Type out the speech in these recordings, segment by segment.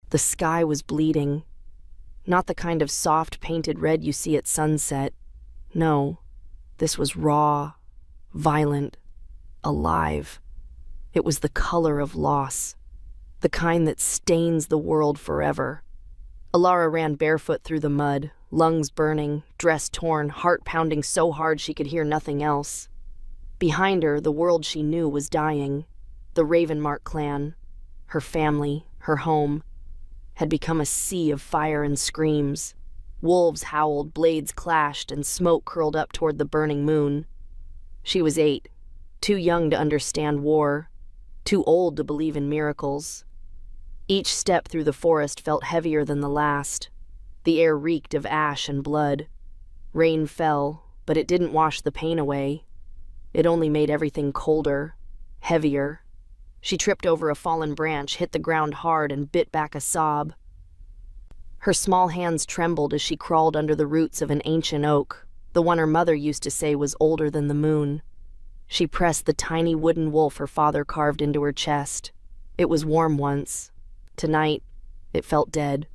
The sky was bleeding. Not the kind of soft painted red you see at sunset. No, this was raw, violent, alive. It was the color of loss, the kind that stains the world forever. Alara ran barefoot through the mud, lungs burning, dress torn, heart pounding so hard she could hear nothing else. Behind her, the world she knew was dying. The Ravenmark clan, her family, her home, had become a sea of fire and screams. Wolves howled, blades clashed, and smoke curled up toward the burning moon. She was 8, too young to understand war, too old to believe in miracles. Each step through the forest felt heavier than the last. The air reeked of ash and blood. Rain fell, but it didn't wash the pain away. It only made everything colder, heavier. She tripped over a fallen branch, hit the ground hard, and bit back a sob. Her small hands trembled as she crawled under the roots of an ancient oak, the one her mother used to say was older than the moon. She pressed the tiny wooden wolf her father carved into her chest. It was warm once. Tonight, it felt dead.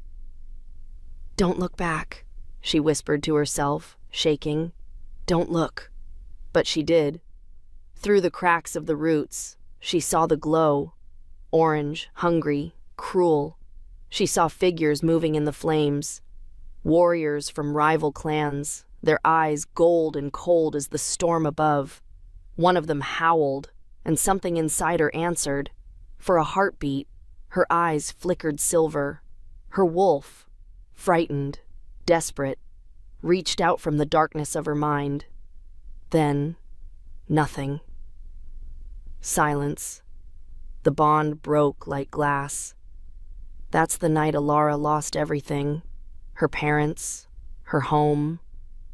"Don't look back," she whispered to herself, shaking. "Don't look." But she did. Through the cracks of the roots, she saw the glow. Orange, hungry, cruel. She saw figures moving in the flames. Warriors from rival clans, their eyes gold and cold as the storm above. One of them howled, and something inside her answered. For a heartbeat, her eyes flickered silver. Her wolf, frightened, desperate, reached out from the darkness of her mind. Then, nothing. Silence. The bond broke like glass. That's the night Alara lost everything. Her parents, her home,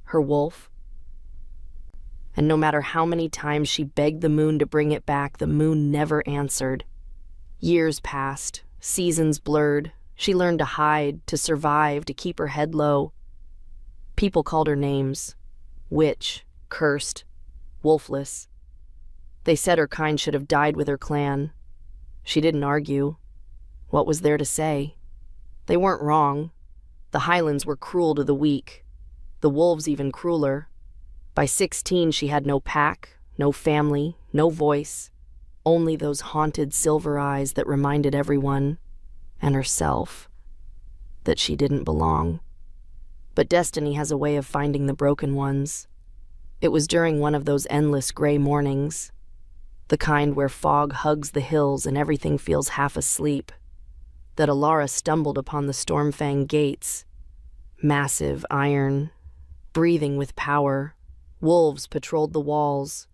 her wolf. And no matter how many times she begged the moon to bring it back, the moon never answered. Years passed, seasons blurred. She learned to hide, to survive, to keep her head low. People called her names. Witch, cursed, wolfless. They said her kind should have died with her clan. She didn't argue. What was there to say? They weren't wrong. The Highlands were cruel to the weak. The wolves even crueler. By 16, she had no pack, no family, no voice. Only those haunted silver eyes that reminded everyone, and herself, that she didn't belong. But destiny has a way of finding the broken ones. It was during one of those endless gray mornings, the kind where fog hugs the hills and everything feels half asleep, that Alara stumbled upon the Stormfang gates. Massive iron, breathing with power, wolves patrolled the walls,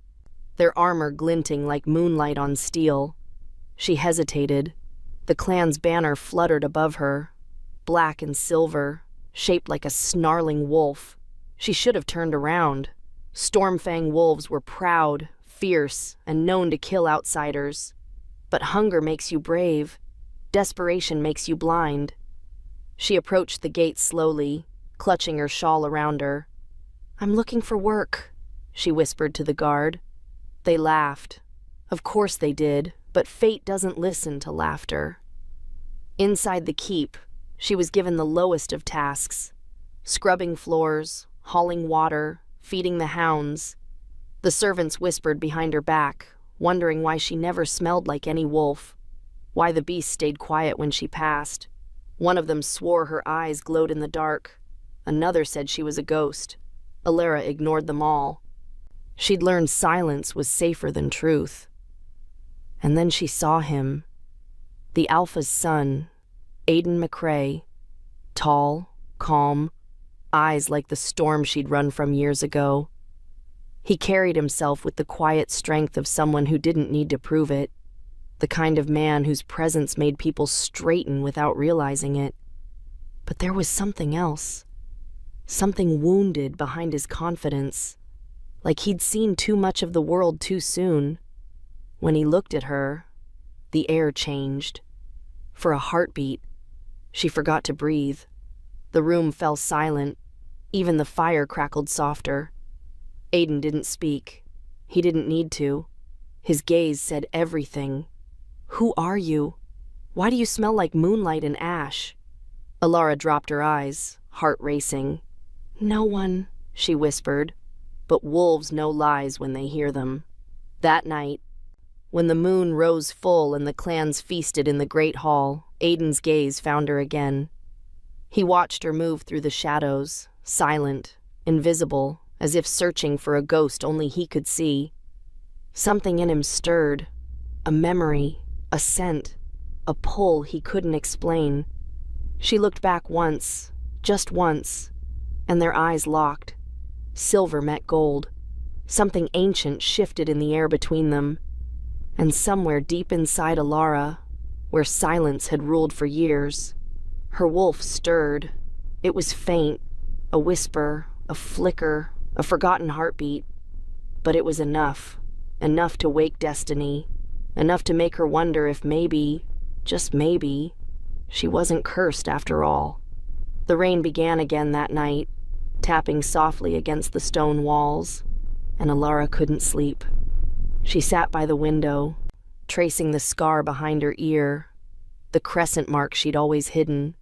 their armor glinting like moonlight on steel. She hesitated. The clan's banner fluttered above her, black and silver, shaped like a snarling wolf. She should have turned around. Stormfang wolves were proud, fierce, and known to kill outsiders. But hunger makes you brave. Desperation makes you blind. She approached the gate slowly, clutching her shawl around her. "I'm looking for work," she whispered to the guard. They laughed. Of course they did, but fate doesn't listen to laughter. Inside the keep, she was given the lowest of tasks: scrubbing floors, hauling water, feeding the hounds. The servants whispered behind her back, wondering why she never smelled like any wolf, why the beast stayed quiet when she passed. One of them swore her eyes glowed in the dark. Another said she was a ghost. Alara ignored them all. She'd learned silence was safer than truth. And then she saw him, the Alpha's son, Aiden McCrae, tall, calm, eyes like the storm she'd run from years ago. He carried himself with the quiet strength of someone who didn't need to prove it, the kind of man whose presence made people straighten without realizing it. But there was something else, something wounded behind his confidence, like he'd seen too much of the world too soon. When he looked at her, the air changed. For a heartbeat, she forgot to breathe. The room fell silent. Even the fire crackled softer. Aiden didn't speak. He didn't need to. His gaze said everything. "Who are you? Why do you smell like moonlight and ash?" Alara dropped her eyes, heart racing. "No one," she whispered, but wolves know lies when they hear them. That night, when the moon rose full and the clans feasted in the great hall, Aiden's gaze found her again. He watched her move through the shadows, silent, invisible, as if searching for a ghost only he could see. Something in him stirred, a memory, a scent, a pull he couldn't explain. She looked back once, just once, and their eyes locked. Silver met gold. Something ancient shifted in the air between them. And somewhere deep inside Alara, where silence had ruled for years, her wolf stirred. It was faint, a whisper, a flicker, a forgotten heartbeat. But it was enough to wake destiny, enough to make her wonder if maybe, just maybe, she wasn't cursed after all. The rain began again that night, tapping softly against the stone walls, and Alara couldn't sleep. She sat by the window, tracing the scar behind her ear, the crescent mark she'd always hidden.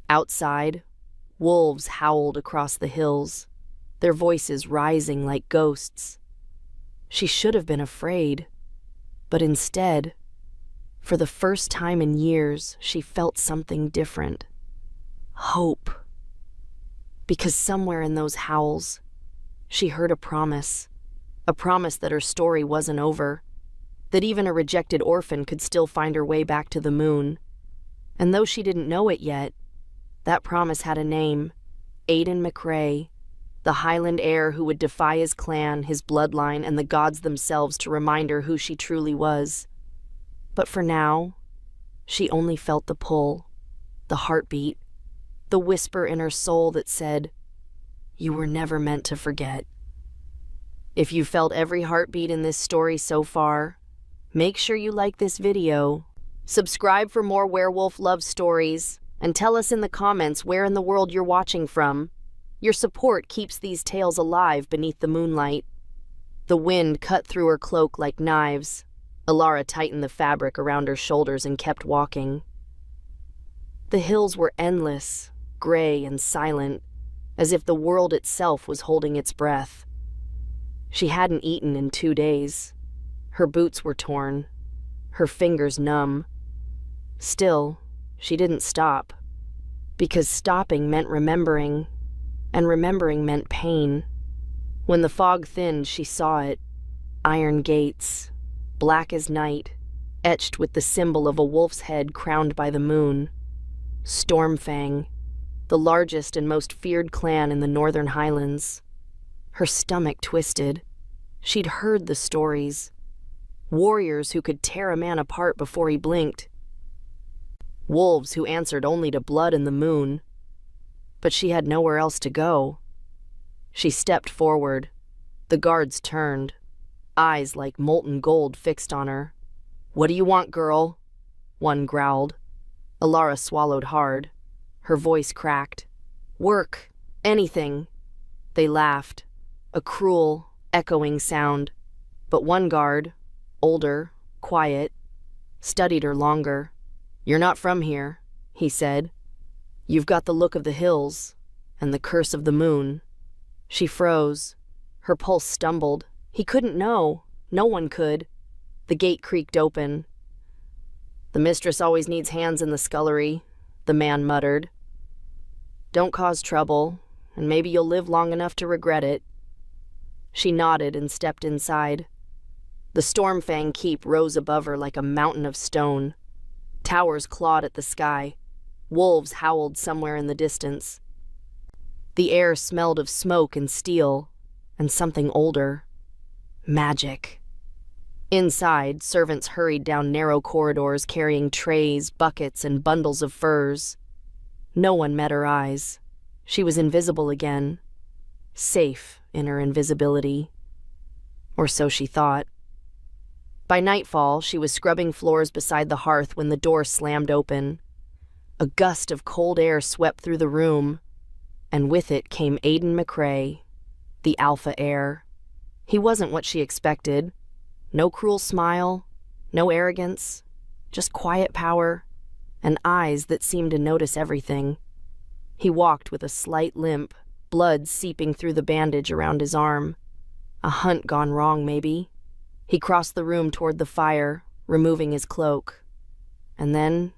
Outside, wolves howled across the hills, their voices rising like ghosts. She should have been afraid, but instead, for the first time in years, she felt something different. Hope. Because somewhere in those howls, she heard a promise that her story wasn't over, that even a rejected orphan could still find her way back to the moon. And though she didn't know it yet, that promise had a name, Aiden McRae, the Highland heir who would defy his clan, his bloodline, and the gods themselves to remind her who she truly was. But for now, she only felt the pull, the heartbeat, the whisper in her soul that said, "You were never meant to forget." If you felt every heartbeat in this story so far, make sure you like this video, subscribe for more werewolf love stories, and tell us in the comments where in the world you're watching from. Your support keeps these tales alive beneath the moonlight. The wind cut through her cloak like knives. Alara tightened the fabric around her shoulders and kept walking. The hills were endless, gray and silent, as if the world itself was holding its breath. She hadn't eaten in 2 days. Her boots were torn, her fingers numb. Still, she didn't stop, because stopping meant remembering, and remembering meant pain. When the fog thinned, she saw it. Iron gates, black as night, etched with the symbol of a wolf's head crowned by the moon. Stormfang, the largest and most feared clan in the northern highlands. Her stomach twisted. She'd heard the stories. Warriors who could tear a man apart before he blinked. Wolves who answered only to blood and the moon. But she had nowhere else to go. She stepped forward. The guards turned, eyes like molten gold fixed on her. "What do you want, girl?" one growled. Alara swallowed hard. Her voice cracked. "Work. Anything." They laughed, a cruel, echoing sound. But one guard, older, quiet, studied her longer. "You're not from here," he said. "You've got the look of the hills, and the curse of the moon." She froze. Her pulse stumbled. He couldn't know. No one could. The gate creaked open. "The mistress always needs hands in the scullery," the man muttered. "Don't cause trouble, and maybe you'll live long enough to regret it." She nodded and stepped inside. The Stormfang keep rose above her like a mountain of stone. Towers clawed at the sky. Wolves howled somewhere in the distance. The air smelled of smoke and steel, and something older. Magic. Inside, servants hurried down narrow corridors carrying trays, buckets, and bundles of furs. No one met her eyes. She was invisible again. Safe in her invisibility. Or so she thought. By nightfall, she was scrubbing floors beside the hearth when the door slammed open. A gust of cold air swept through the room, and with it came Aiden McRae, the alpha heir. He wasn't what she expected. No cruel smile, no arrogance, just quiet power, and eyes that seemed to notice everything. He walked with a slight limp, blood seeping through the bandage around his arm. A hunt gone wrong, maybe. He crossed the room toward the fire, removing his cloak. And then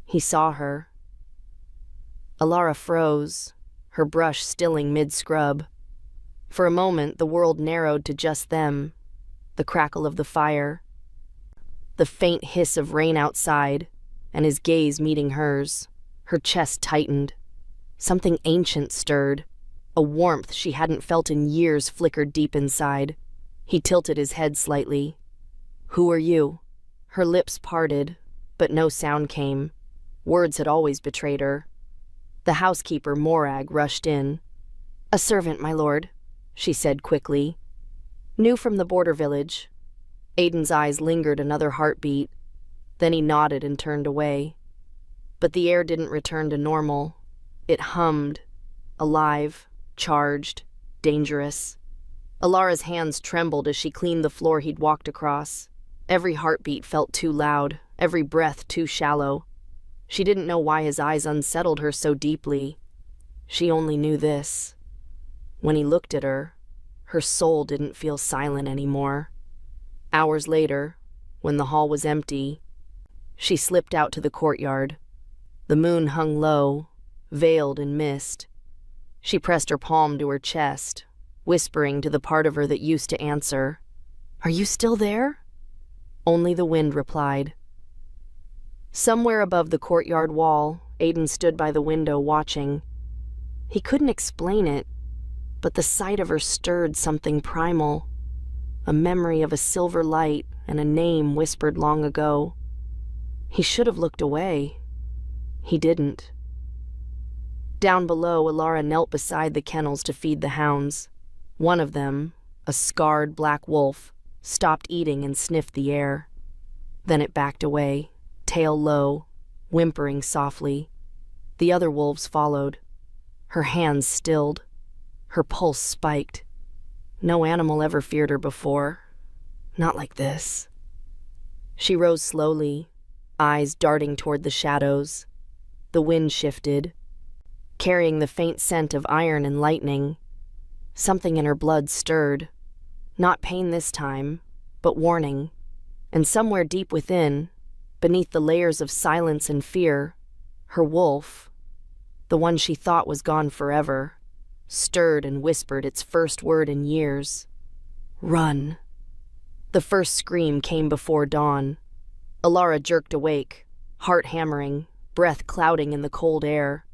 he saw her. Alara froze, her brush stilling mid-scrub. For a moment, the world narrowed to just them, the crackle of the fire, the faint hiss of rain outside, and his gaze meeting hers. Her chest tightened. Something ancient stirred. A warmth she hadn't felt in years flickered deep inside. He tilted his head slightly. "Who are you?" Her lips parted, but no sound came. Words had always betrayed her. The housekeeper, Morag, rushed in. "A servant, my lord," she said quickly. "New from the border village." Aiden's eyes lingered another heartbeat. Then he nodded and turned away. But the air didn't return to normal. It hummed, alive, charged, dangerous. Alara's hands trembled as she cleaned the floor he'd walked across. Every heartbeat felt too loud, every breath too shallow. She didn't know why his eyes unsettled her so deeply. She only knew this. When he looked at her, her soul didn't feel silent anymore. Hours later, when the hall was empty, she slipped out to the courtyard. The moon hung low, veiled in mist. She pressed her palm to her chest, whispering to the part of her that used to answer, "Are you still there?" Only the wind replied. Somewhere above the courtyard wall, Aiden stood by the window watching. He couldn't explain it, but the sight of her stirred something primal, a memory of a silver light and a name whispered long ago. He should have looked away. He didn't. Down below, Alara knelt beside the kennels to feed the hounds. One of them, a scarred black wolf, stopped eating and sniffed the air. Then it backed away, tail low, whimpering softly. The other wolves followed. Her hands stilled. Her pulse spiked. No animal ever feared her before. Not like this. She rose slowly, eyes darting toward the shadows. The wind shifted, carrying the faint scent of iron and lightning. Something in her blood stirred. Not pain this time, but warning. And somewhere deep within, beneath the layers of silence and fear, her wolf, the one she thought was gone forever, stirred and whispered its first word in years. Run. The first scream came before dawn. Alara jerked awake, heart hammering, breath clouding in the cold air.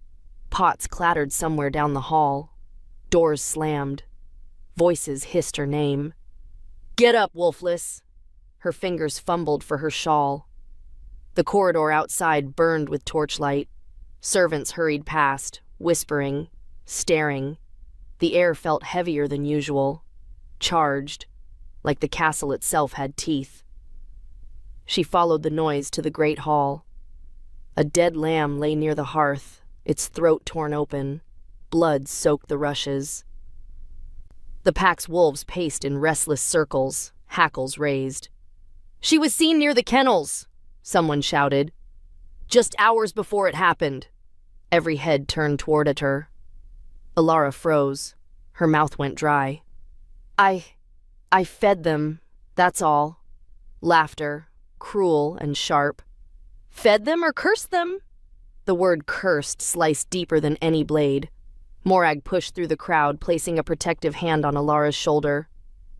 Pots clattered somewhere down the hall. Doors slammed. Voices hissed her name. "Get up, Wolfless!" Her fingers fumbled for her shawl. The corridor outside burned with torchlight. Servants hurried past, whispering, staring. The air felt heavier than usual, charged, like the castle itself had teeth. She followed the noise to the great hall. A dead lamb lay near the hearth, its throat torn open. Blood soaked the rushes. The pack's wolves paced in restless circles, hackles raised. "She was seen near the kennels," someone shouted. "Just hours before it happened." Every head turned toward at her. Alara froze. Her mouth went dry. I fed them, that's all." Laughter, cruel and sharp. "Fed them or cursed them?" The word cursed sliced deeper than any blade. Morag pushed through the crowd, placing a protective hand on Alara's shoulder.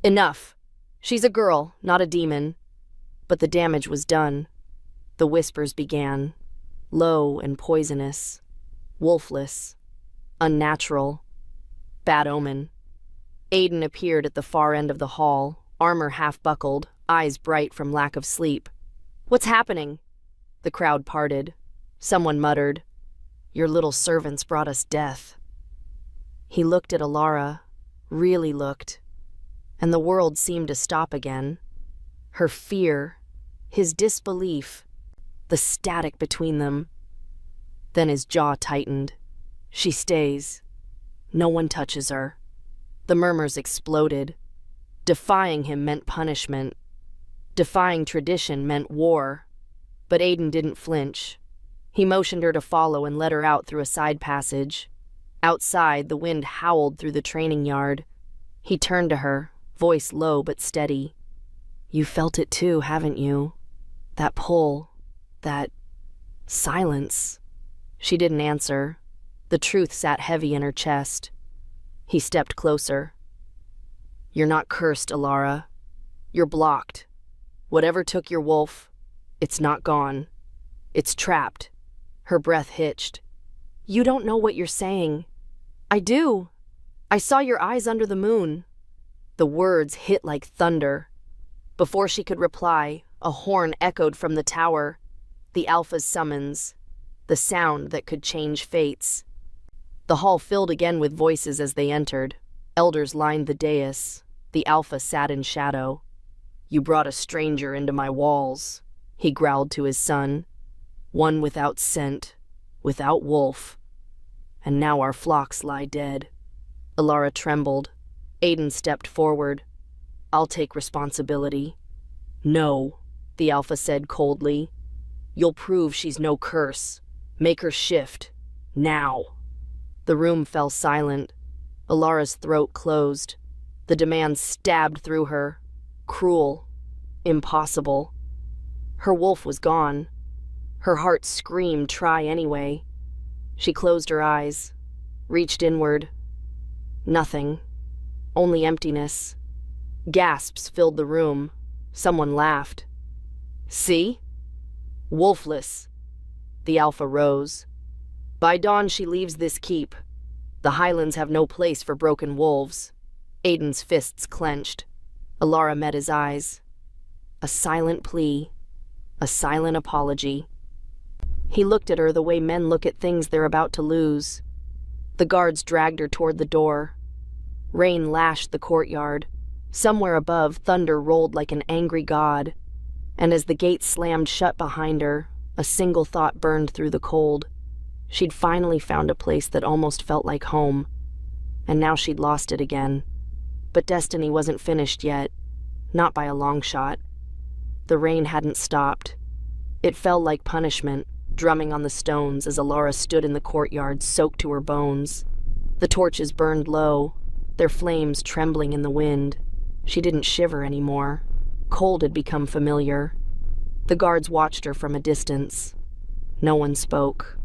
"Enough. She's a girl, not a demon." But the damage was done. The whispers began, low and poisonous, wolfless, unnatural, bad omen. Aiden appeared at the far end of the hall, armor half-buckled, eyes bright from lack of sleep. "What's happening?" The crowd parted. Someone muttered, "Your little servants brought us death." He looked at Alara, really looked, and the world seemed to stop again. Her fear, his disbelief, the static between them. Then his jaw tightened. "She stays. No one touches her." The murmurs exploded. Defying him meant punishment. Defying tradition meant war. But Aiden didn't flinch. He motioned her to follow and led her out through a side passage. Outside, the wind howled through the training yard. He turned to her, voice low but steady. You felt it too, haven't you? That pull, that silence. She didn't answer. The truth sat heavy in her chest. He stepped closer. You're not cursed, Alara. You're blocked. Whatever took your wolf, it's not gone. It's trapped. Her breath hitched. You don't know what you're saying. I do. I saw your eyes under the moon. The words hit like thunder. Before she could reply, a horn echoed from the tower. The Alpha's summons. The sound that could change fates. The hall filled again with voices as they entered. Elders lined the dais. The Alpha sat in shadow. You brought a stranger into my walls, he growled to his son. One without scent, without wolf. And now our flocks lie dead. Alara trembled. Aiden stepped forward. I'll take responsibility. No, the Alpha said coldly. You'll prove she's no curse. Make her shift. Now. The room fell silent. Alara's throat closed. The demand stabbed through her. Cruel. Impossible. Her wolf was gone. Her heart screamed, try anyway. She closed her eyes, reached inward. Nothing. Only emptiness. Gasps filled the room. Someone laughed. See? Wolfless. The Alpha rose. By dawn she leaves this keep. The Highlands have no place for broken wolves. Aiden's fists clenched. Alara met his eyes. A silent plea. A silent apology. He looked at her the way men look at things they're about to lose. The guards dragged her toward the door. Rain lashed the courtyard. Somewhere above, thunder rolled like an angry god. And as the gate slammed shut behind her, a single thought burned through the cold. She'd finally found a place that almost felt like home. And now she'd lost it again. But destiny wasn't finished yet. Not by a long shot. The rain hadn't stopped. It fell like punishment, drumming on the stones as Alara stood in the courtyard, soaked to her bones. The torches burned low, their flames trembling in the wind. She didn't shiver anymore. Cold had become familiar. The guards watched her from a distance. No one spoke.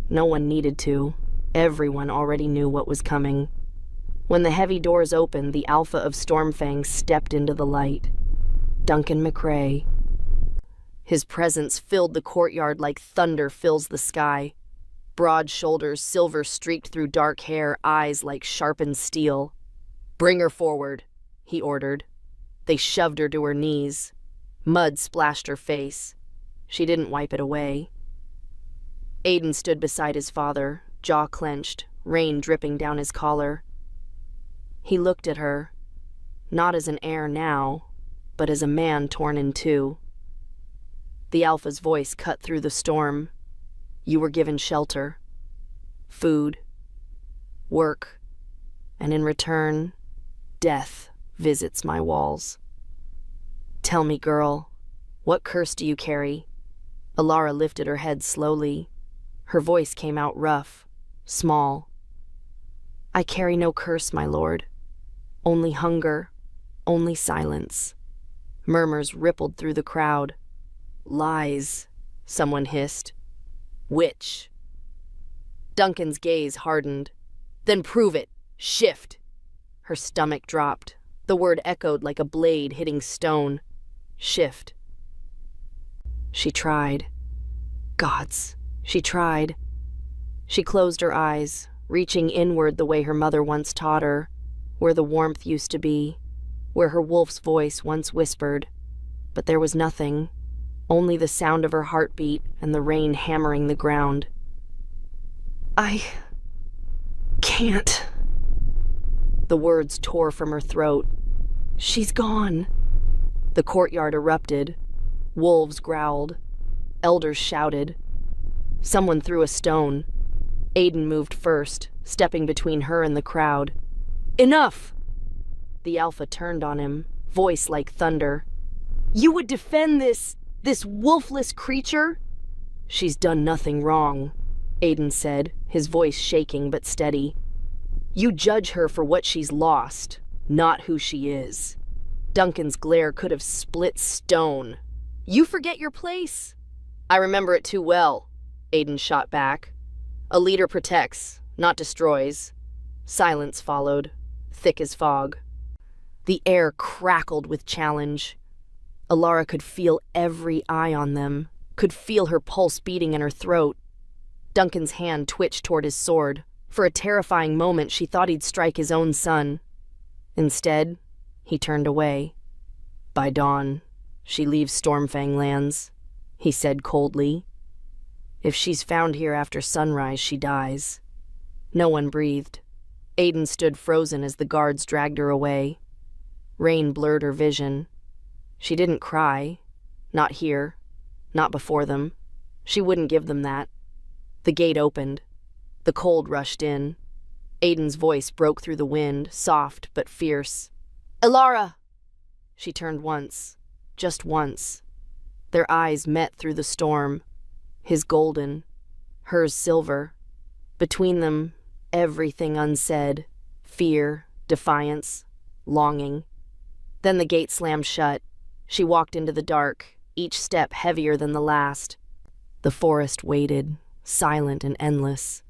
No one needed to. Everyone already knew what was coming. When the heavy doors opened, the Alpha of Stormfang stepped into the light. Duncan McRae. His presence filled the courtyard like thunder fills the sky. Broad shoulders, silver streaked through dark hair, eyes like sharpened steel. Bring her forward, he ordered. They shoved her to her knees. Mud splashed her face. She didn't wipe it away. Aiden stood beside his father, jaw clenched, rain dripping down his collar. He looked at her, not as an heir now, but as a man torn in two. The Alpha's voice cut through the storm. You were given shelter, food, work, and in return, death visits my walls. Tell me, girl, what curse do you carry? Alara lifted her head slowly. Her voice came out rough, small. I carry no curse, my lord. Only hunger, only silence. Murmurs rippled through the crowd. Lies, someone hissed. Witch. Duncan's gaze hardened. Then prove it. Shift. Her stomach dropped. The word echoed like a blade hitting stone. Shift. She tried. Gods, she tried. She closed her eyes, reaching inward the way her mother once taught her, where the warmth used to be, where her wolf's voice once whispered. But there was nothing, only the sound of her heartbeat and the rain hammering the ground. I can't. The words tore from her throat. She's gone. The courtyard erupted. Wolves growled. Elders shouted. Someone threw a stone. Aiden moved first, stepping between her and the crowd. Enough! The Alpha turned on him, voice like thunder. You would defend this wolfless creature? She's done nothing wrong, Aiden said, his voice shaking but steady. You judge her for what she's lost, not who she is. Duncan's glare could have split stone. You forget your place. I remember it too well, Aiden shot back. A leader protects, not destroys. Silence followed, thick as fog. The air crackled with challenge. Alara could feel every eye on them, could feel her pulse beating in her throat. Duncan's hand twitched toward his sword. For a terrifying moment, she thought he'd strike his own son. Instead, he turned away. By dawn, she leaves Stormfang lands, he said coldly. If she's found here after sunrise, she dies. No one breathed. Aiden stood frozen as the guards dragged her away. Rain blurred her vision. She didn't cry. Not here. Not before them. She wouldn't give them that. The gate opened. The cold rushed in. Aiden's voice broke through the wind, soft but fierce. Alara! She turned once. Just once. Their eyes met through the storm. His golden, hers silver. Between them, everything unsaid. Fear, defiance, longing. Then the gate slammed shut. She walked into the dark, each step heavier than the last. The forest waited, silent and endless.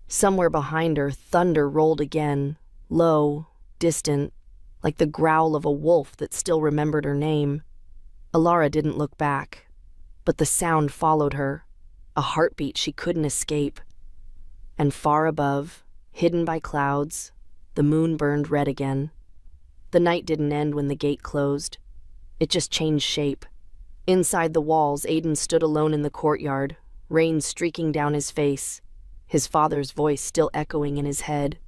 Somewhere behind her, thunder rolled again, low, distant, like the growl of a wolf that still remembered her name. Alara didn't look back, but the sound followed her, a heartbeat she couldn't escape. And far above, hidden by clouds, the moon burned red again. The night didn't end when the gate closed. It just changed shape. Inside the walls, Aiden stood alone in the courtyard, rain streaking down his face, his father's voice still echoing in his head.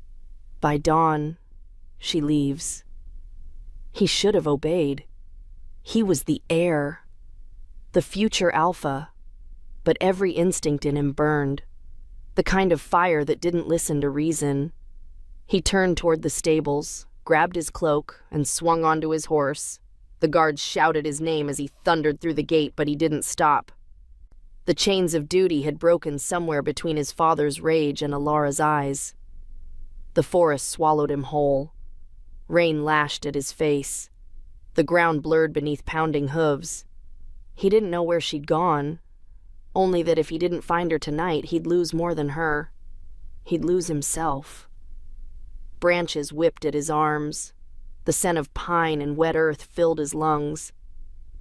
By dawn, she leaves. He should have obeyed. He was the heir, the future alpha, but every instinct in him burned, the kind of fire that didn't listen to reason. He turned toward the stables, grabbed his cloak, and swung onto his horse. The guards shouted his name as he thundered through the gate, but he didn't stop. The chains of duty had broken somewhere between his father's rage and Alara's eyes. The forest swallowed him whole. Rain lashed at his face. The ground blurred beneath pounding hooves. He didn't know where she'd gone, only that if he didn't find her tonight, he'd lose more than her. He'd lose himself. Branches whipped at his arms. The scent of pine and wet earth filled his lungs.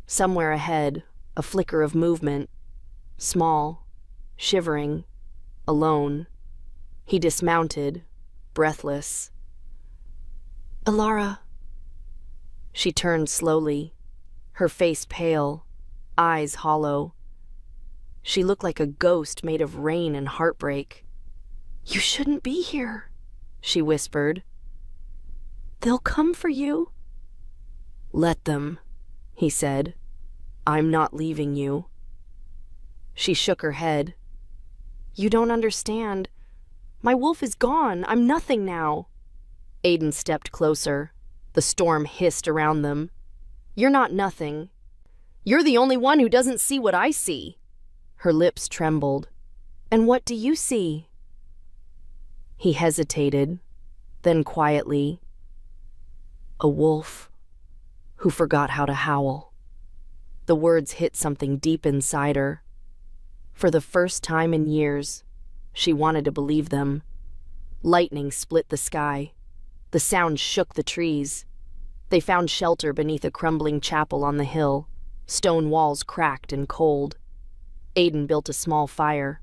Somewhere ahead, a flicker of movement. Small, shivering, alone. He dismounted, breathless. Alara. She turned slowly, her face pale, eyes hollow. She looked like a ghost made of rain and heartbreak. You shouldn't be here, she whispered. They'll come for you. Let them, he said. I'm not leaving you. She shook her head. You don't understand. My wolf is gone. I'm nothing now. Aiden stepped closer. The storm hissed around them. You're not nothing. You're the only one who doesn't see what I see. Her lips trembled. And what do you see? He hesitated, then quietly. A wolf who forgot how to howl. The words hit something deep inside her. For the first time in years, she wanted to believe them. Lightning split the sky. The sound shook the trees. They found shelter beneath a crumbling chapel on the hill, stone walls cracked and cold. Aiden built a small fire.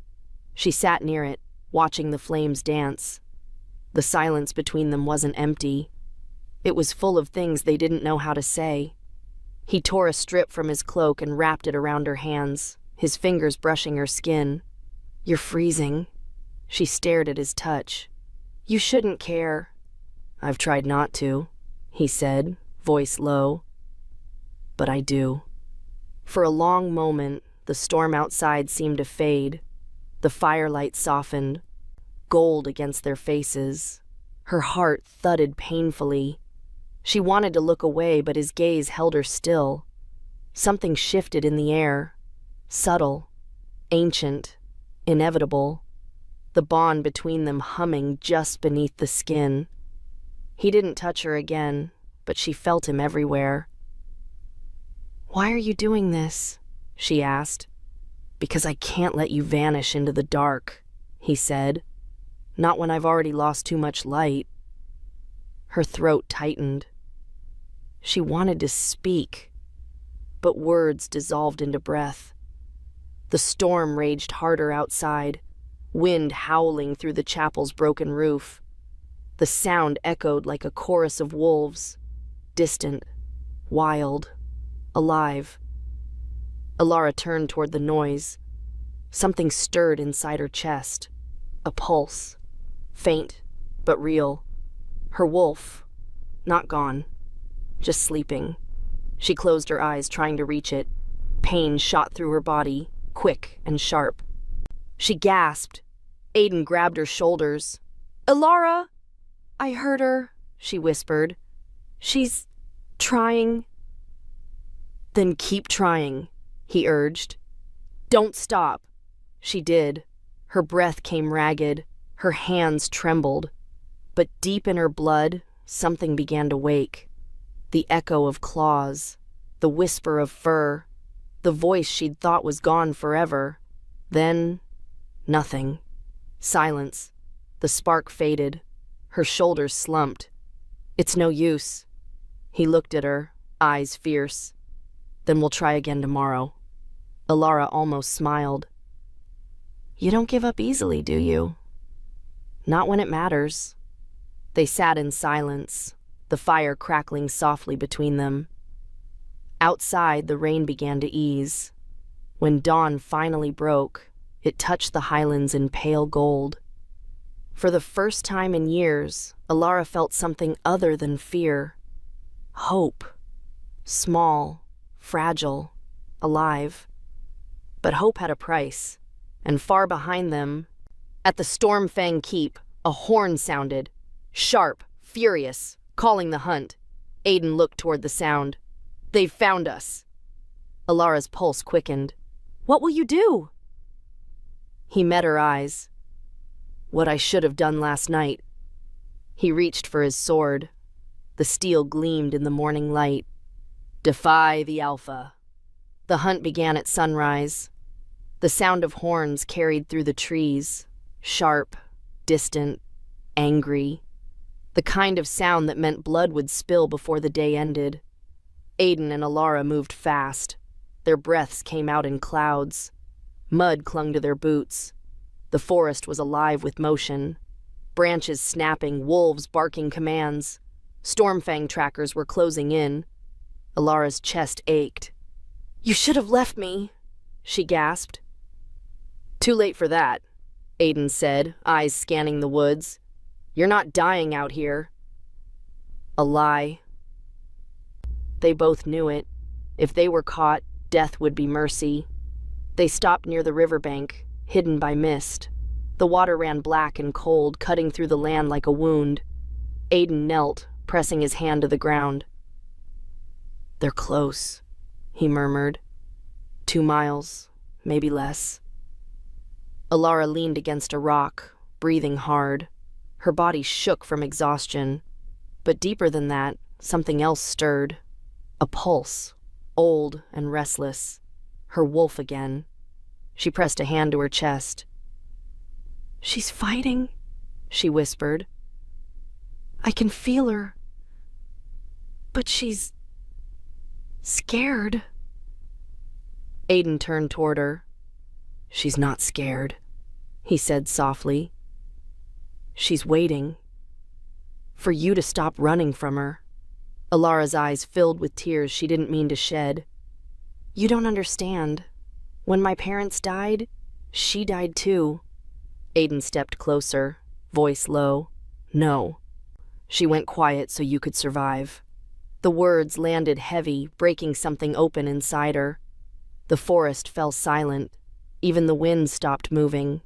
She sat near it, watching the flames dance. The silence between them wasn't empty. It was full of things they didn't know how to say. He tore a strip from his cloak and wrapped it around her hands, his fingers brushing her skin. You're freezing. She stared at his touch. You shouldn't care. I've tried not to, he said, voice low. But I do. For a long moment, the storm outside seemed to fade. The firelight softened, gold against their faces. Her heart thudded painfully. She wanted to look away, but his gaze held her still. Something shifted in the air, subtle, ancient, inevitable, the bond between them humming just beneath the skin. He didn't touch her again, but she felt him everywhere. "Why are you doing this?" she asked. "Because I can't let you vanish into the dark," he said. "Not when I've already lost too much light." Her throat tightened. She wanted to speak, but words dissolved into breath. The storm raged harder outside, wind howling through the chapel's broken roof. The sound echoed like a chorus of wolves, distant, wild, alive. Alara turned toward the noise. Something stirred inside her chest. A pulse. Faint, but real. Her wolf. Not gone. Just sleeping. She closed her eyes, trying to reach it. Pain shot through her body, quick and sharp. She gasped. Aiden grabbed her shoulders. "Alara!" "I heard her," she whispered. "She's trying." "Then keep trying," he urged. "Don't stop." She did. Her breath came ragged. Her hands trembled. But deep in her blood, something began to wake. The echo of claws, the whisper of fur, the voice she'd thought was gone forever. Then, nothing. Silence. The spark faded. Her shoulders slumped. "It's no use." He looked at her, eyes fierce. "Then we'll try again tomorrow." Alara almost smiled. "You don't give up easily, do you?" "Not when it matters." They sat in silence, the fire crackling softly between them. Outside, the rain began to ease. When dawn finally broke, it touched the highlands in pale gold. For the first time in years, Alara felt something other than fear. Hope. Small, fragile, alive. But hope had a price, and far behind them, at the Stormfang Keep, a horn sounded, sharp, furious, calling the hunt. Aiden looked toward the sound. "They've found us." Alara's pulse quickened. "What will you do?" He met her eyes. "What I should have done last night." He reached for his sword. The steel gleamed in the morning light. "Defy the Alpha." The hunt began at sunrise. The sound of horns carried through the trees, sharp, distant, angry. The kind of sound that meant blood would spill before the day ended. Aiden and Alara moved fast. Their breaths came out in clouds. Mud clung to their boots. The forest was alive with motion. Branches snapping, wolves barking commands. Stormfang trackers were closing in. Alara's chest ached. "You should have left me," she gasped. "Too late for that," Aiden said, eyes scanning the woods. "You're not dying out here." A lie. They both knew it. If they were caught, death would be mercy. They stopped near the riverbank, hidden by mist. The water ran black and cold, cutting through the land like a wound. Aiden knelt, pressing his hand to the ground. "They're close," he murmured. 2 miles, maybe less. Alara leaned against a rock, breathing hard. Her body shook from exhaustion. But deeper than that, something else stirred. A pulse, old and restless. Her wolf again. She pressed a hand to her chest. "She's fighting," she whispered. "I can feel her. But she's scared." Aiden turned toward her. "She's not scared," he said softly. "She's waiting for you to stop running from her." Alara's eyes filled with tears she didn't mean to shed. "You don't understand. When my parents died, she died too." Aiden stepped closer, voice low. "No. She went quiet so you could survive." The words landed heavy, breaking something open inside her. The forest fell silent. Even the wind stopped moving.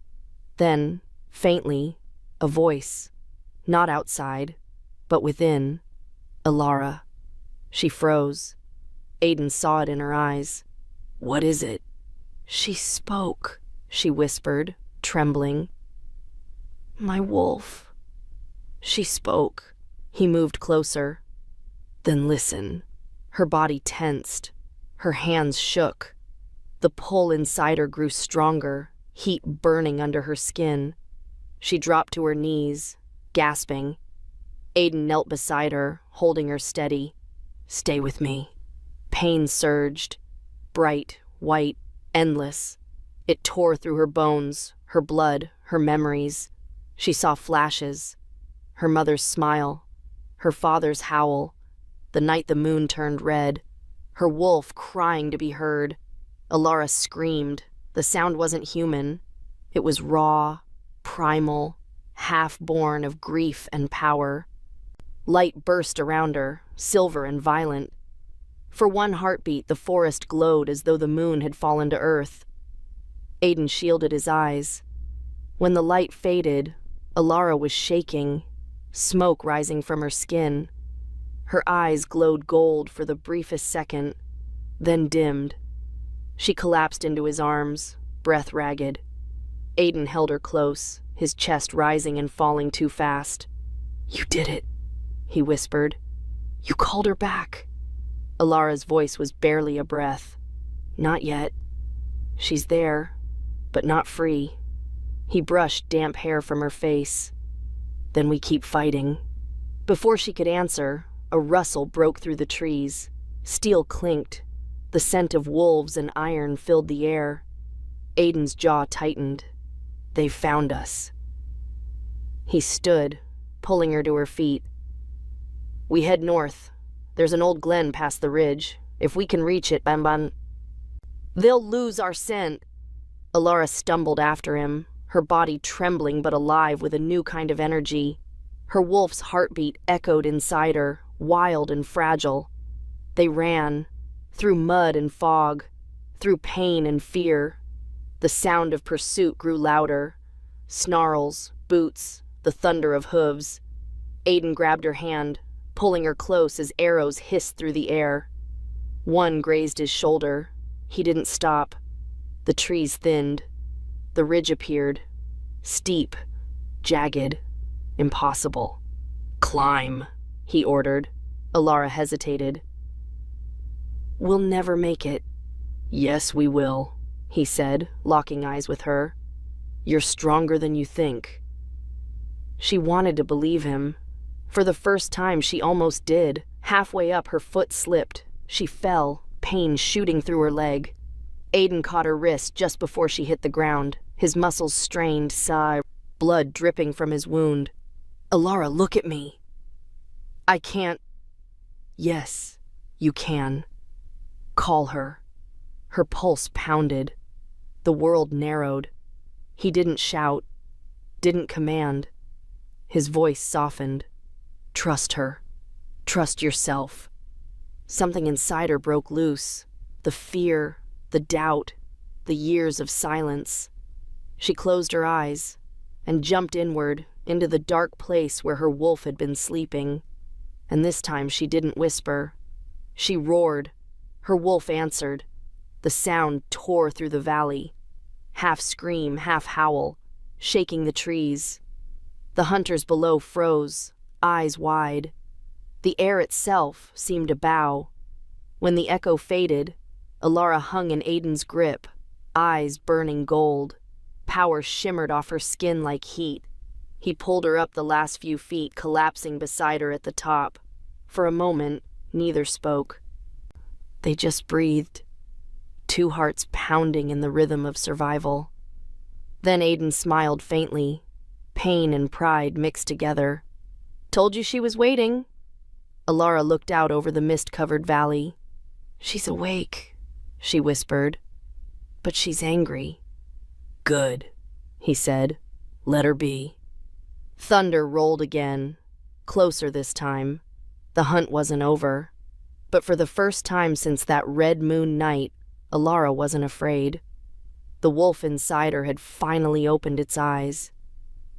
Then, faintly, a voice. Not outside, but within. "Alara." She froze. Aiden saw it in her eyes. "What is it?" She spoke. she whispered, trembling. My wolf. She spoke. He moved closer. Then listen. Her body tensed. Her hands shook. The pull inside her grew stronger, heat burning under her skin. She dropped to her knees, gasping. Aiden knelt beside her, holding her steady. Stay with me. Pain surged. Bright, white, endless. It tore through her bones, her blood, her memories. She saw flashes. Her mother's smile. Her father's howl. The night the moon turned red. Her wolf crying to be heard. Alara screamed. The sound wasn't human. It was raw, primal, half-born of grief and power. Light burst around her, silver and violent. For one heartbeat, the forest glowed as though the moon had fallen to earth. Aiden shielded his eyes. When the light faded, Alara was shaking, smoke rising from her skin. Her eyes glowed gold for the briefest second, then dimmed. She collapsed into his arms, breath ragged. Aiden held her close, his chest rising and falling too fast. You did it, he whispered. You called her back. Alara's voice was barely a breath. Not yet. She's there, but not free. He brushed damp hair from her face. Then we keep fighting. Before she could answer, a rustle broke through the trees. Steel clinked. The scent of wolves and iron filled the air. Aiden's jaw tightened. They found us. He stood, pulling her to her feet. We head north. There's an old glen past the ridge. If we can reach it, Bamban. They'll lose our scent. Alara stumbled after him, her body trembling but alive with a new kind of energy. Her wolf's heartbeat echoed inside her, wild and fragile. They ran, through mud and fog, through pain and fear. The sound of pursuit grew louder. Snarls, boots, the thunder of hooves. Aiden grabbed her hand, pulling her close as arrows hissed through the air. One grazed his shoulder. He didn't stop. The trees thinned. The ridge appeared. Steep, jagged, impossible. Climb, he ordered. Alara hesitated. We'll never make it. Yes, we will, he said, locking eyes with her. You're stronger than you think. She wanted to believe him. For the first time, she almost did. Halfway up, her foot slipped. She fell, pain shooting through her leg. Aiden caught her wrist just before she hit the ground, his muscles strained, blood dripping from his wound. Alara, look at me. I can't. Yes, you can. Call her. Her pulse pounded. The world narrowed. He didn't shout, didn't command. His voice softened. Trust her. Trust yourself. Something inside her broke loose. The fear, the doubt, the years of silence. She closed her eyes and jumped inward into the dark place where her wolf had been sleeping. And this time she didn't whisper. She roared. Her wolf answered. The sound tore through the valley. Half scream, half howl, shaking the trees. The hunters below froze, eyes wide. The air itself seemed to bow. When the echo faded, Alara hung in Aiden's grip, eyes burning gold. Power shimmered off her skin like heat. He pulled her up the last few feet, collapsing beside her at the top. For a moment, neither spoke. They just breathed, two hearts pounding in the rhythm of survival. Then Aiden smiled faintly, pain and pride mixed together. Told you she was waiting. Alara looked out over the mist-covered valley. She's awake, she whispered, but she's angry. Good, he said. Let her be. Thunder rolled again, closer this time. The hunt wasn't over. But for the first time since that red moon night, Alara wasn't afraid. The wolf inside her had finally opened its eyes.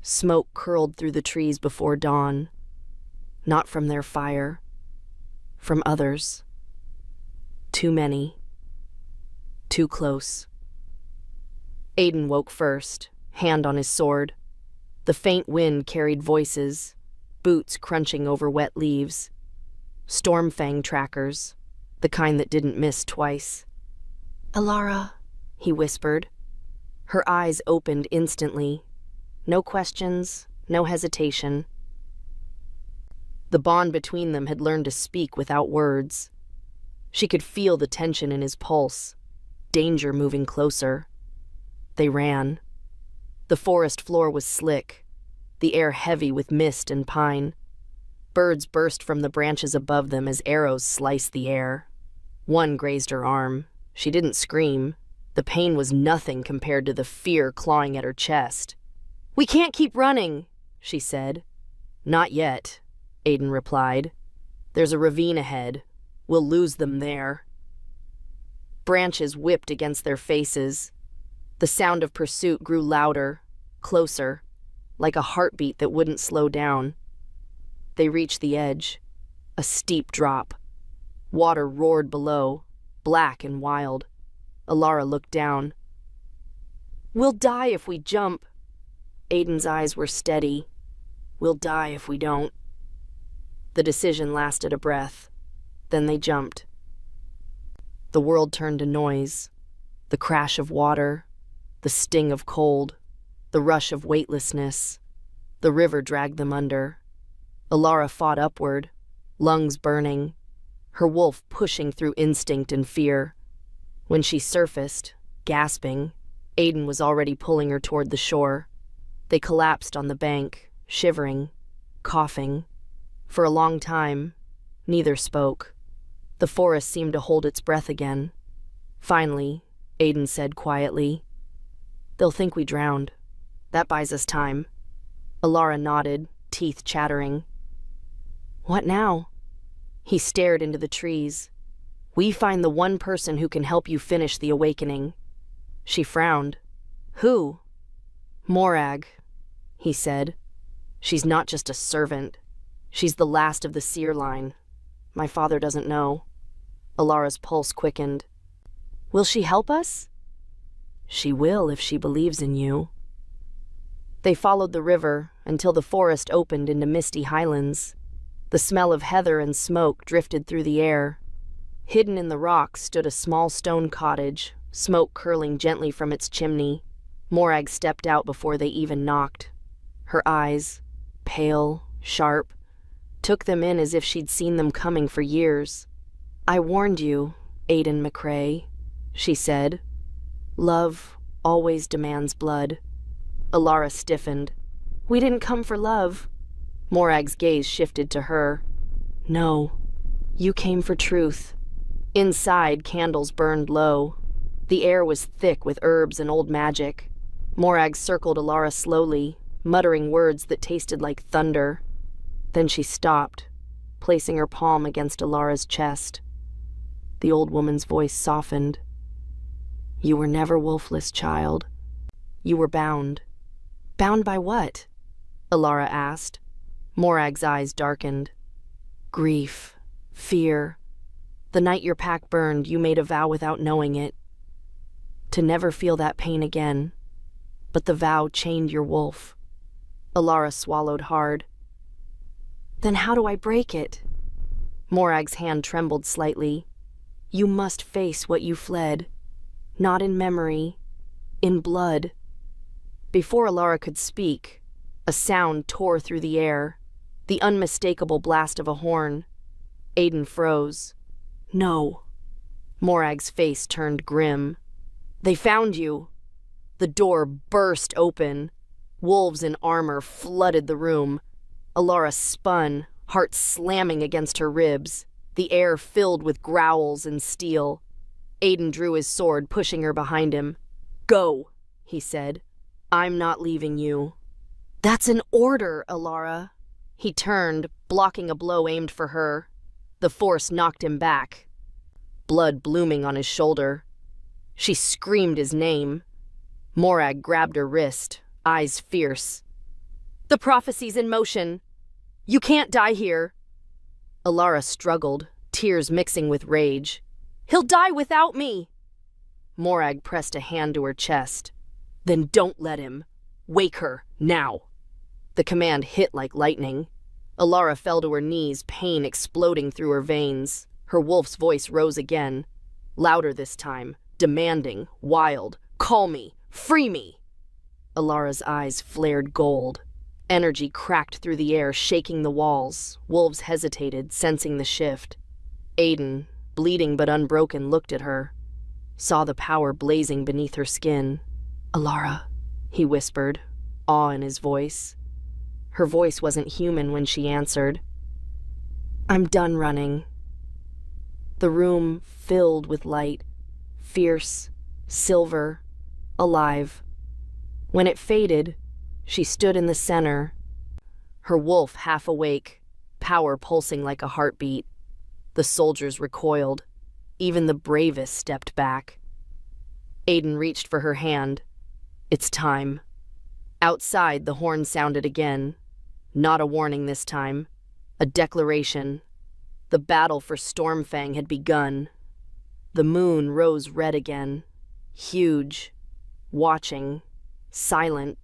Smoke curled through the trees before dawn. Not from their fire. From others. Too many. Too close. Aiden woke first, hand on his sword. The faint wind carried voices, boots crunching over wet leaves. Stormfang trackers, the kind that didn't miss twice. "Alara," he whispered. Her eyes opened instantly. No questions, no hesitation. The bond between them had learned to speak without words. She could feel the tension in his pulse, danger moving closer. They ran. The forest floor was slick, the air heavy with mist and pine. Birds burst from the branches above them as arrows sliced the air. One grazed her arm. She didn't scream. The pain was nothing compared to the fear clawing at her chest. "We can't keep running," she said. "Not yet," Aiden replied. "There's a ravine ahead. We'll lose them there." Branches whipped against their faces. The sound of pursuit grew louder, closer, like a heartbeat that wouldn't slow down. They reached the edge, a steep drop. Water roared below, black and wild. Alara looked down. "We'll die if we jump." Aiden's eyes were steady. "We'll die if we don't." The decision lasted a breath. Then they jumped. The world turned to noise. The crash of water, the sting of cold, the rush of weightlessness. The river dragged them under. Alara fought upward, lungs burning, her wolf pushing through instinct and fear. When she surfaced, gasping, Aiden was already pulling her toward the shore. They collapsed on the bank, shivering, coughing. For a long time, neither spoke. The forest seemed to hold its breath again. Finally, Aiden said quietly, "They'll think we drowned. That buys us time." Alara nodded, teeth chattering. "What now?" He stared into the trees. "We find the one person who can help you finish the awakening." She frowned. "Who?" "Morag," he said. "She's not just a servant. She's the last of the seer line. My father doesn't know." Alara's pulse quickened. "Will she help us?" "She will if she believes in you." They followed the river until the forest opened into misty highlands. The smell of heather and smoke drifted through the air. Hidden in the rocks stood a small stone cottage, smoke curling gently from its chimney. Morag stepped out before they even knocked. Her eyes, pale, sharp, took them in as if she'd seen them coming for years. "I warned you, Aiden McCrae," she said. "Love always demands blood." Alara stiffened. "We didn't come for love." Morag's gaze shifted to her. "No, you came for truth." Inside, candles burned low. The air was thick with herbs and old magic. Morag circled Alara slowly, muttering words that tasted like thunder. Then she stopped, placing her palm against Alara's chest. The old woman's voice softened. "You were never wolfless, child. You were bound." "Bound by what?" Alara asked. Morag's eyes darkened. "Grief, fear. The night your pack burned, you made a vow without knowing it. To never feel that pain again. But the vow chained your wolf." Alara swallowed hard. "Then how do I break it?" Morag's hand trembled slightly. "You must face what you fled. Not in memory, in blood." Before Alara could speak, a sound tore through the air, the unmistakable blast of a horn. Aiden froze. "No." Morag's face turned grim. "They found you." The door burst open. Wolves in armor flooded the room. Alara spun, heart slamming against her ribs, the air filled with growls and steel. Aiden drew his sword, pushing her behind him. "Go," he said. "I'm not leaving you." "That's an order, Alara." He turned, blocking a blow aimed for her. The force knocked him back, blood blooming on his shoulder. She screamed his name. Morag grabbed her wrist, eyes fierce. "The prophecy's in motion. You can't die here." Alara struggled, tears mixing with rage. "He'll die without me." Morag pressed a hand to her chest. Then don't let him. Wake her, now. The command hit like lightning. Alara fell to her knees, pain exploding through her veins. Her wolf's voice rose again, louder this time, demanding, wild. Call me! Free me! Alara's eyes flared gold. Energy cracked through the air, shaking the walls. Wolves hesitated, sensing the shift. Aiden, bleeding but unbroken, looked at her, saw the power blazing beneath her skin. Alara, he whispered, awe in his voice. Her voice wasn't human when she answered. I'm done running. The room filled with light, fierce, silver, alive. When it faded, she stood in the center, her wolf half awake, power pulsing like a heartbeat. The soldiers recoiled. Even the bravest stepped back. Aiden reached for her hand. It's time. Outside, the horn sounded again. Not a warning this time. A declaration. The battle for Stormfang had begun. The moon rose red again. Huge. Watching. Silent.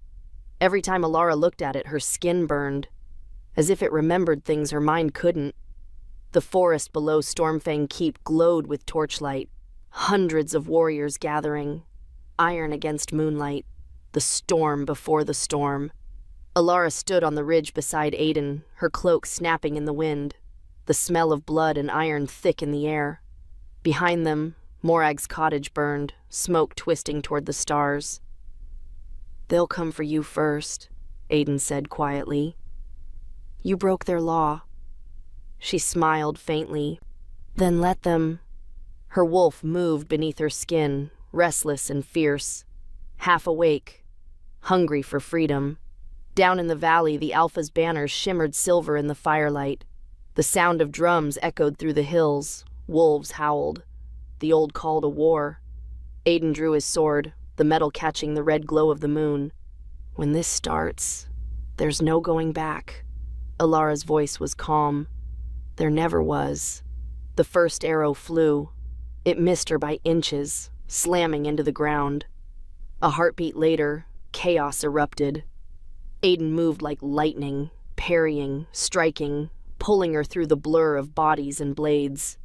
Every time Alara looked at it, her skin burned, as if it remembered things her mind couldn't. The forest below Stormfang Keep glowed with torchlight. Hundreds of warriors gathering. Iron against moonlight. The storm before the storm. Alara stood on the ridge beside Aiden, her cloak snapping in the wind. The smell of blood and iron thick in the air. Behind them, Morag's cottage burned, smoke twisting toward the stars. They'll come for you first, Aiden said quietly. You broke their law. She smiled faintly. Then let them. Her wolf moved beneath her skin, restless and fierce. Half awake, hungry for freedom. Down in the valley, the Alpha's banners shimmered silver in the firelight. The sound of drums echoed through the hills. Wolves howled. The old call to war. Aiden drew his sword, the metal catching the red glow of the moon. When this starts, there's no going back. Alara's voice was calm. There never was. The first arrow flew. It missed her by inches, slamming into the ground. A heartbeat later, chaos erupted. Aiden moved like lightning, parrying, striking, pulling her through the blur of bodies and blades.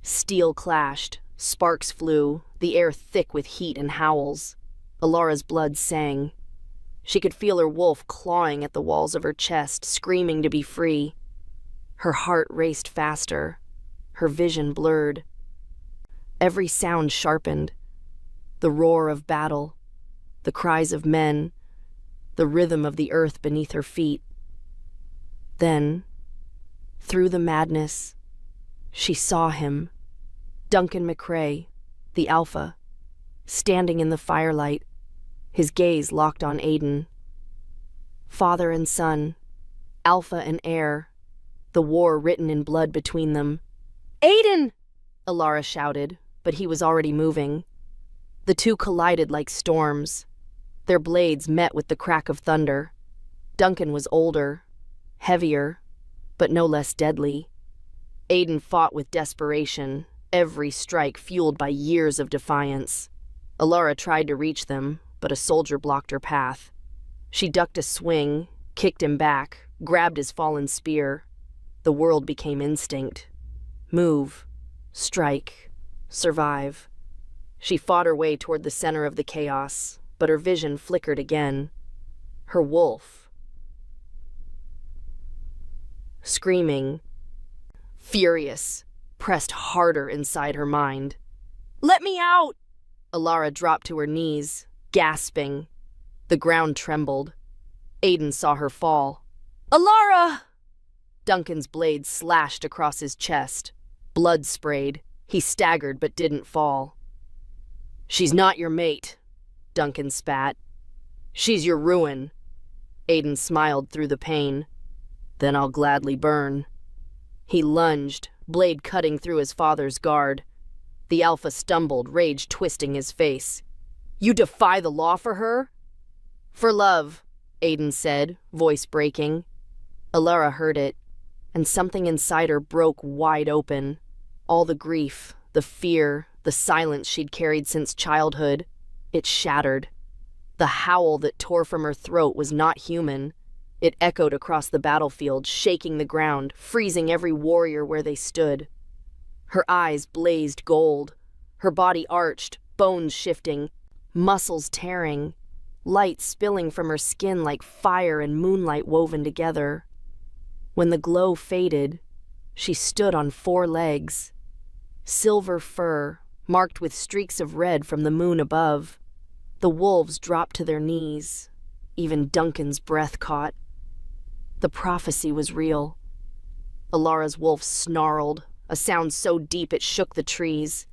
Steel clashed, sparks flew, the air thick with heat and howls. Alara's blood sang. She could feel her wolf clawing at the walls of her chest, screaming to be free. Her heart raced faster, her vision blurred. Every sound sharpened. The roar of battle, the cries of men, the rhythm of the earth beneath her feet. Then, through the madness, she saw him, Duncan McCrae, the Alpha, standing in the firelight, his gaze locked on Aiden. Father and son, Alpha and Heir, the war written in blood between them. Aiden! Alara shouted, but he was already moving. The two collided like storms. Their blades met with the crack of thunder. Duncan was older, heavier, but no less deadly. Aiden fought with desperation, every strike fueled by years of defiance. Alara tried to reach them, but a soldier blocked her path. She ducked a swing, kicked him back, grabbed his fallen spear. The world became instinct. Move, strike, survive. She fought her way toward the center of the chaos, but her vision flickered again. Her wolf. Screaming, furious, pressed harder inside her mind. Let me out! Alara dropped to her knees, gasping. The ground trembled. Aiden saw her fall. Alara! Duncan's blade slashed across his chest. Blood sprayed. He staggered but didn't fall. She's not your mate, Duncan spat. She's your ruin. Aiden smiled through the pain. Then I'll gladly burn. He lunged, blade cutting through his father's guard. The Alpha stumbled, rage twisting his face. You defy the law for her? For love, Aiden said, voice breaking. Alara heard it, and something inside her broke wide open. All the grief, the fear, the silence she'd carried since childhood, it shattered. The The howl that tore from her throat was not human. It echoed across the battlefield, shaking the ground, freezing every warrior where they stood. Her eyes blazed gold, her body arched, bones shifting, muscles tearing, light spilling from her skin like fire and moonlight woven together. When the glow faded, she stood on 4 legs, silver fur, marked with streaks of red from the moon above. The wolves dropped to their knees. Even Duncan's breath caught. The prophecy was real. Alara's wolf snarled, a sound so deep it shook the trees.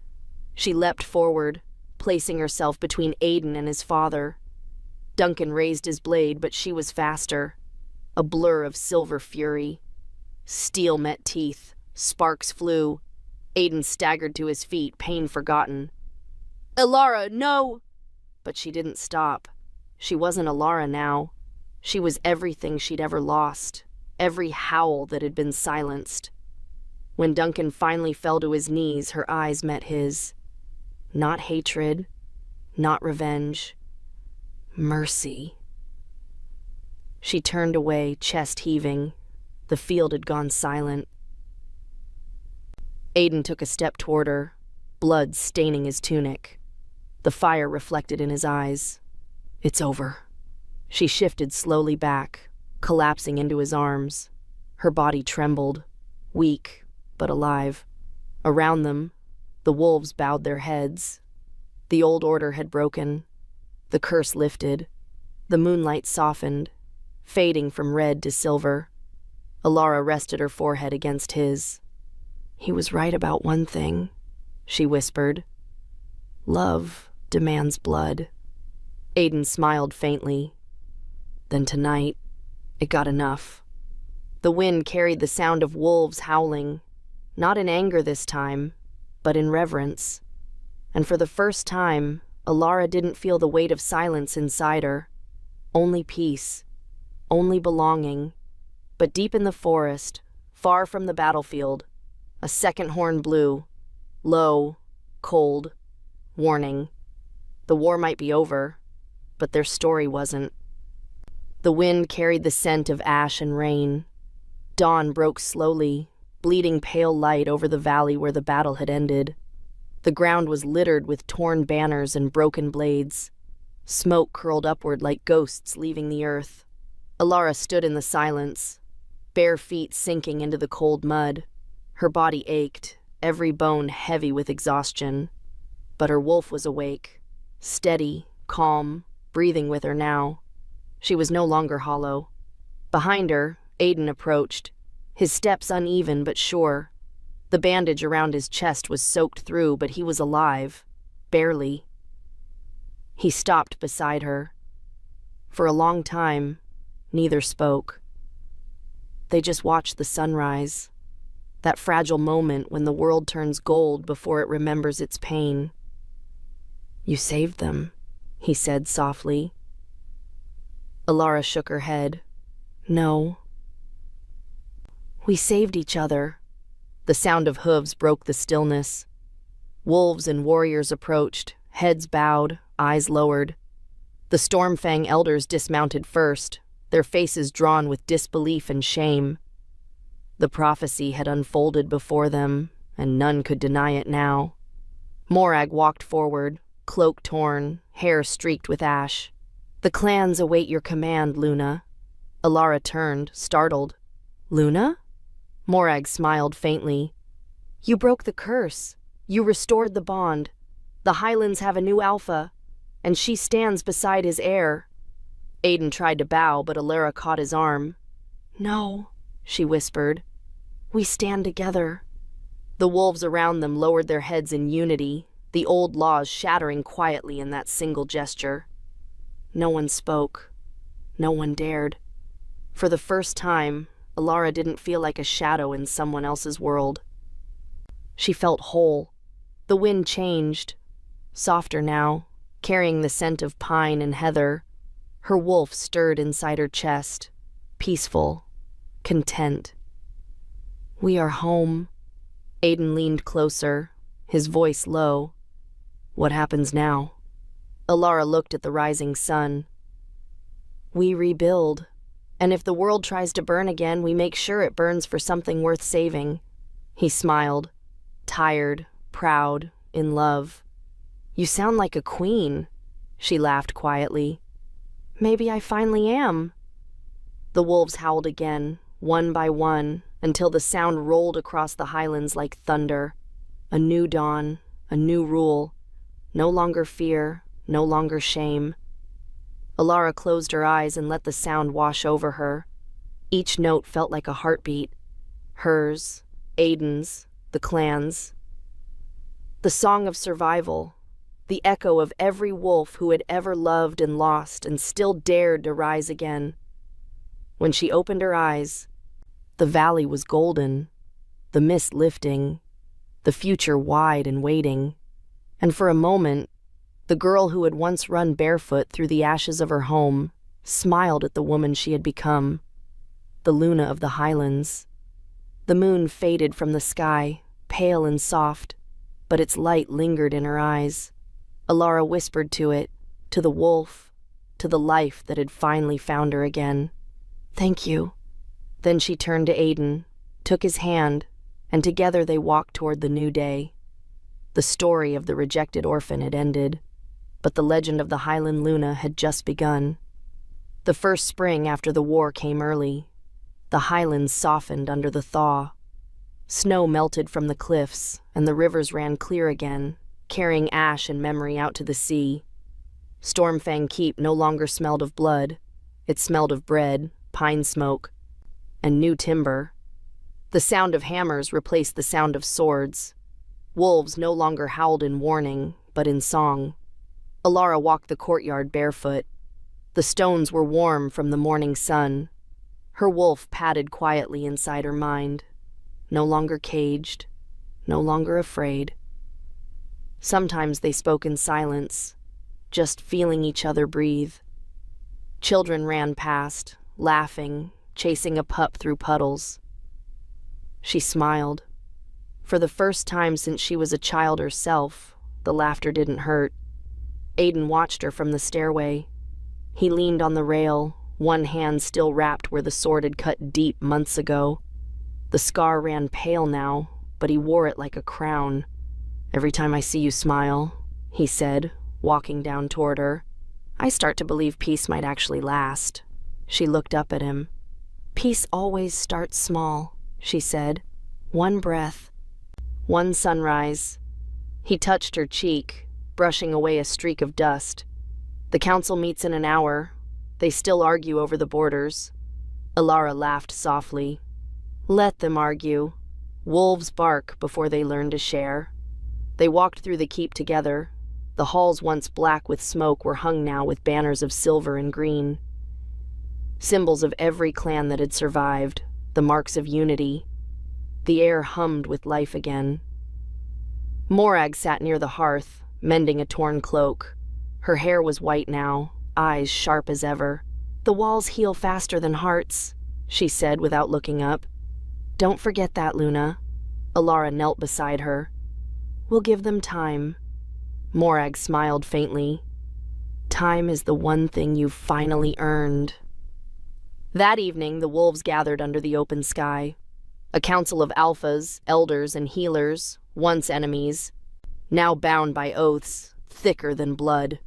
She leapt forward, placing herself between Aiden and his father. Duncan raised his blade, but she was faster. A blur of silver fury. Steel met teeth. Sparks flew. Aiden staggered to his feet, pain forgotten. "Alara, no!" But she didn't stop. She wasn't Alara now. She was everything she'd ever lost, every howl that had been silenced. When Duncan finally fell to his knees, her eyes met his. Not hatred, not revenge. Mercy. She turned away, chest heaving. The field had gone silent. Aiden took a step toward her, blood staining his tunic. The fire reflected in his eyes. "It's over." She shifted slowly back, collapsing into his arms. Her body trembled, weak but alive. Around them, the wolves bowed their heads. The old order had broken. The curse lifted. The moonlight softened, fading from red to silver. Alara rested her forehead against his. "He was right about one thing," she whispered. "Love demands blood." Aiden smiled faintly. Then tonight, it got enough. The wind carried the sound of wolves howling, not in anger this time, but in reverence. And for the first time, Alara didn't feel the weight of silence inside her. Only peace, only belonging. But deep in the forest, far from the battlefield, a second horn blew, low, cold, warning. The war might be over, but their story wasn't. The wind carried the scent of ash and rain. Dawn broke slowly, bleeding pale light over the valley where the battle had ended. The ground was littered with torn banners and broken blades. Smoke curled upward like ghosts leaving the earth. Alara stood in the silence, bare feet sinking into the cold mud. Her body ached, every bone heavy with exhaustion. But her wolf was awake, steady, calm, breathing with her now. She was no longer hollow. Behind her, Aiden approached, his steps uneven but sure. The bandage around his chest was soaked through, but he was alive, barely. He stopped beside her. For a long time, neither spoke. They just watched the sunrise, that fragile moment when the world turns gold before it remembers its pain. "You saved them," he said softly. Alara shook her head. "No. We saved each other." The sound of hooves broke the stillness. Wolves and warriors approached, heads bowed, eyes lowered. The Stormfang elders dismounted first, their faces drawn with disbelief and shame. The prophecy had unfolded before them, and none could deny it now. Morag walked forward, cloak torn, hair streaked with ash. "The clans await your command, Luna." Alara turned, startled. "Luna?" Morag smiled faintly. "You broke the curse. You restored the bond. The Highlands have a new alpha, and she stands beside his heir." Aiden tried to bow, but Alara caught his arm. "No," she whispered. "We stand together." The wolves around them lowered their heads in unity, the old laws shattering quietly in that single gesture. No one spoke. No one dared. For the first time, Alara didn't feel like a shadow in someone else's world. She felt whole. The wind changed, softer now, carrying the scent of pine and heather. Her wolf stirred inside her chest, peaceful, content. "We are home." Aiden leaned closer, his voice low. "What happens now?" Alara looked at the rising sun. We rebuild, and if the world tries to burn again, we make sure it burns for something worth saving. He smiled, tired, proud, in love. You sound like a queen, she laughed quietly. Maybe I finally am. The wolves howled again, one by one, until the sound rolled across the highlands like thunder. A new dawn, a new rule. No longer fear, no longer shame. Alara closed her eyes and let the sound wash over her. Each note felt like a heartbeat. Hers, Aiden's, the clan's. The song of survival, the echo of every wolf who had ever loved and lost and still dared to rise again. When she opened her eyes, the valley was golden, the mist lifting, the future wide and waiting. And for a moment, the girl who had once run barefoot through the ashes of her home smiled at the woman she had become, the Luna of the Highlands. The moon faded from the sky, pale and soft, but its light lingered in her eyes. Alara whispered to it, to the wolf, to the life that had finally found her again. Thank you. Then she turned to Aiden, took his hand, and together they walked toward the new day. The story of the rejected orphan had ended, but the legend of the Highland Luna had just begun. The first spring after the war came early. The highlands softened under the thaw. Snow melted from the cliffs, and the rivers ran clear again, carrying ash and memory out to the sea. Stormfang Keep no longer smelled of blood. It smelled of bread, pine smoke, and new timber. The sound of hammers replaced the sound of swords. Wolves no longer howled in warning, but in song. Alara walked the courtyard barefoot. The stones were warm from the morning sun. Her wolf padded quietly inside her mind, no longer caged, no longer afraid. Sometimes they spoke in silence, just feeling each other breathe. Children ran past, laughing, chasing a pup through puddles. She smiled. For the first time since she was a child herself, the laughter didn't hurt. Aiden watched her from the stairway. He leaned on the rail, one hand still wrapped where the sword had cut deep months ago. The scar ran pale now, but he wore it like a crown. Every time I see you smile, he said, walking down toward her, I start to believe peace might actually last. She looked up at him. Peace always starts small, she said. One breath, one sunrise. He touched her cheek, brushing away a streak of dust. The council meets in an hour. They still argue over the borders. Alara laughed softly. Let them argue. Wolves bark before they learn to share. They walked through the keep together. The halls once black with smoke were hung now with banners of silver and green. Symbols of every clan that had survived, the marks of unity. The air hummed with life again. Morag sat near the hearth, mending a torn cloak. Her hair was white now, eyes sharp as ever. The walls heal faster than hearts, she said without looking up. Don't forget that, Luna. Alara knelt beside her. We'll give them time. Morag smiled faintly. Time is the one thing you've finally earned. That evening, the wolves gathered under the open sky. A council of alphas, elders, and healers, once enemies, now bound by oaths, thicker than blood.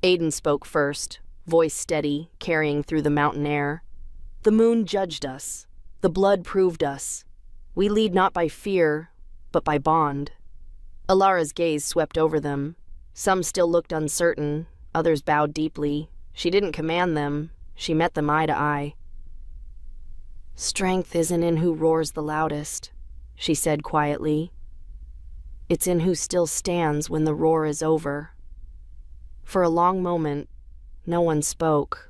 Aiden spoke first, voice steady, carrying through the mountain air. The moon judged us. The blood proved us. We lead not by fear, but by bond. Alara's gaze swept over them. Some still looked uncertain, others bowed deeply. She didn't command them. She met them eye to eye. Strength isn't in who roars the loudest, she said quietly. It's in who still stands when the roar is over. For a long moment, no one spoke.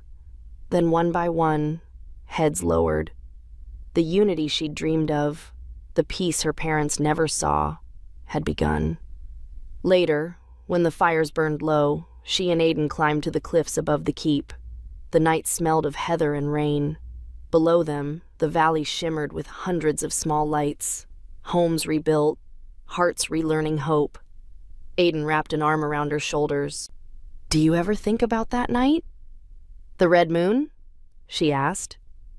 Then one by one, heads lowered. The unity she'd dreamed of, the peace her parents never saw, had begun. Later, when the fires burned low, she and Aiden climbed to the cliffs above the keep. The night smelled of heather and rain. Below them, the valley shimmered with hundreds of small lights, homes rebuilt, hearts relearning hope. Aiden wrapped an arm around her shoulders. Do you ever think about that night? The red moon? She asked.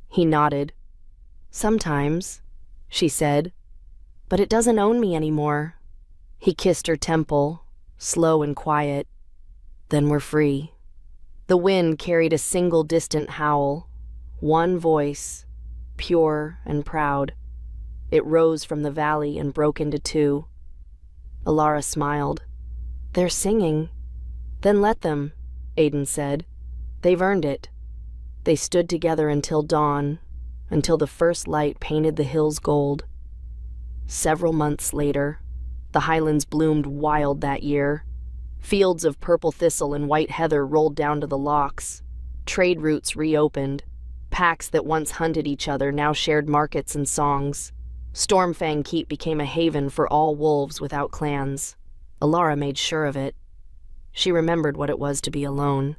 He nodded. Sometimes, she said, but it doesn't own me anymore. He kissed her temple, slow and quiet. Then we're free. The wind carried a single distant howl, one voice, pure and proud. It rose from the valley and broke into two. Alara smiled. They're singing. Then let them, Aiden said. They've earned it. They stood together until dawn, until the first light painted the hills gold. Several months later, the highlands bloomed wild that year. Fields of purple thistle and white heather rolled down to the locks. Trade routes reopened. Packs that once hunted each other now shared markets and songs. Stormfang Keep became a haven for all wolves without clans. Alara made sure of it. She remembered what it was to be alone.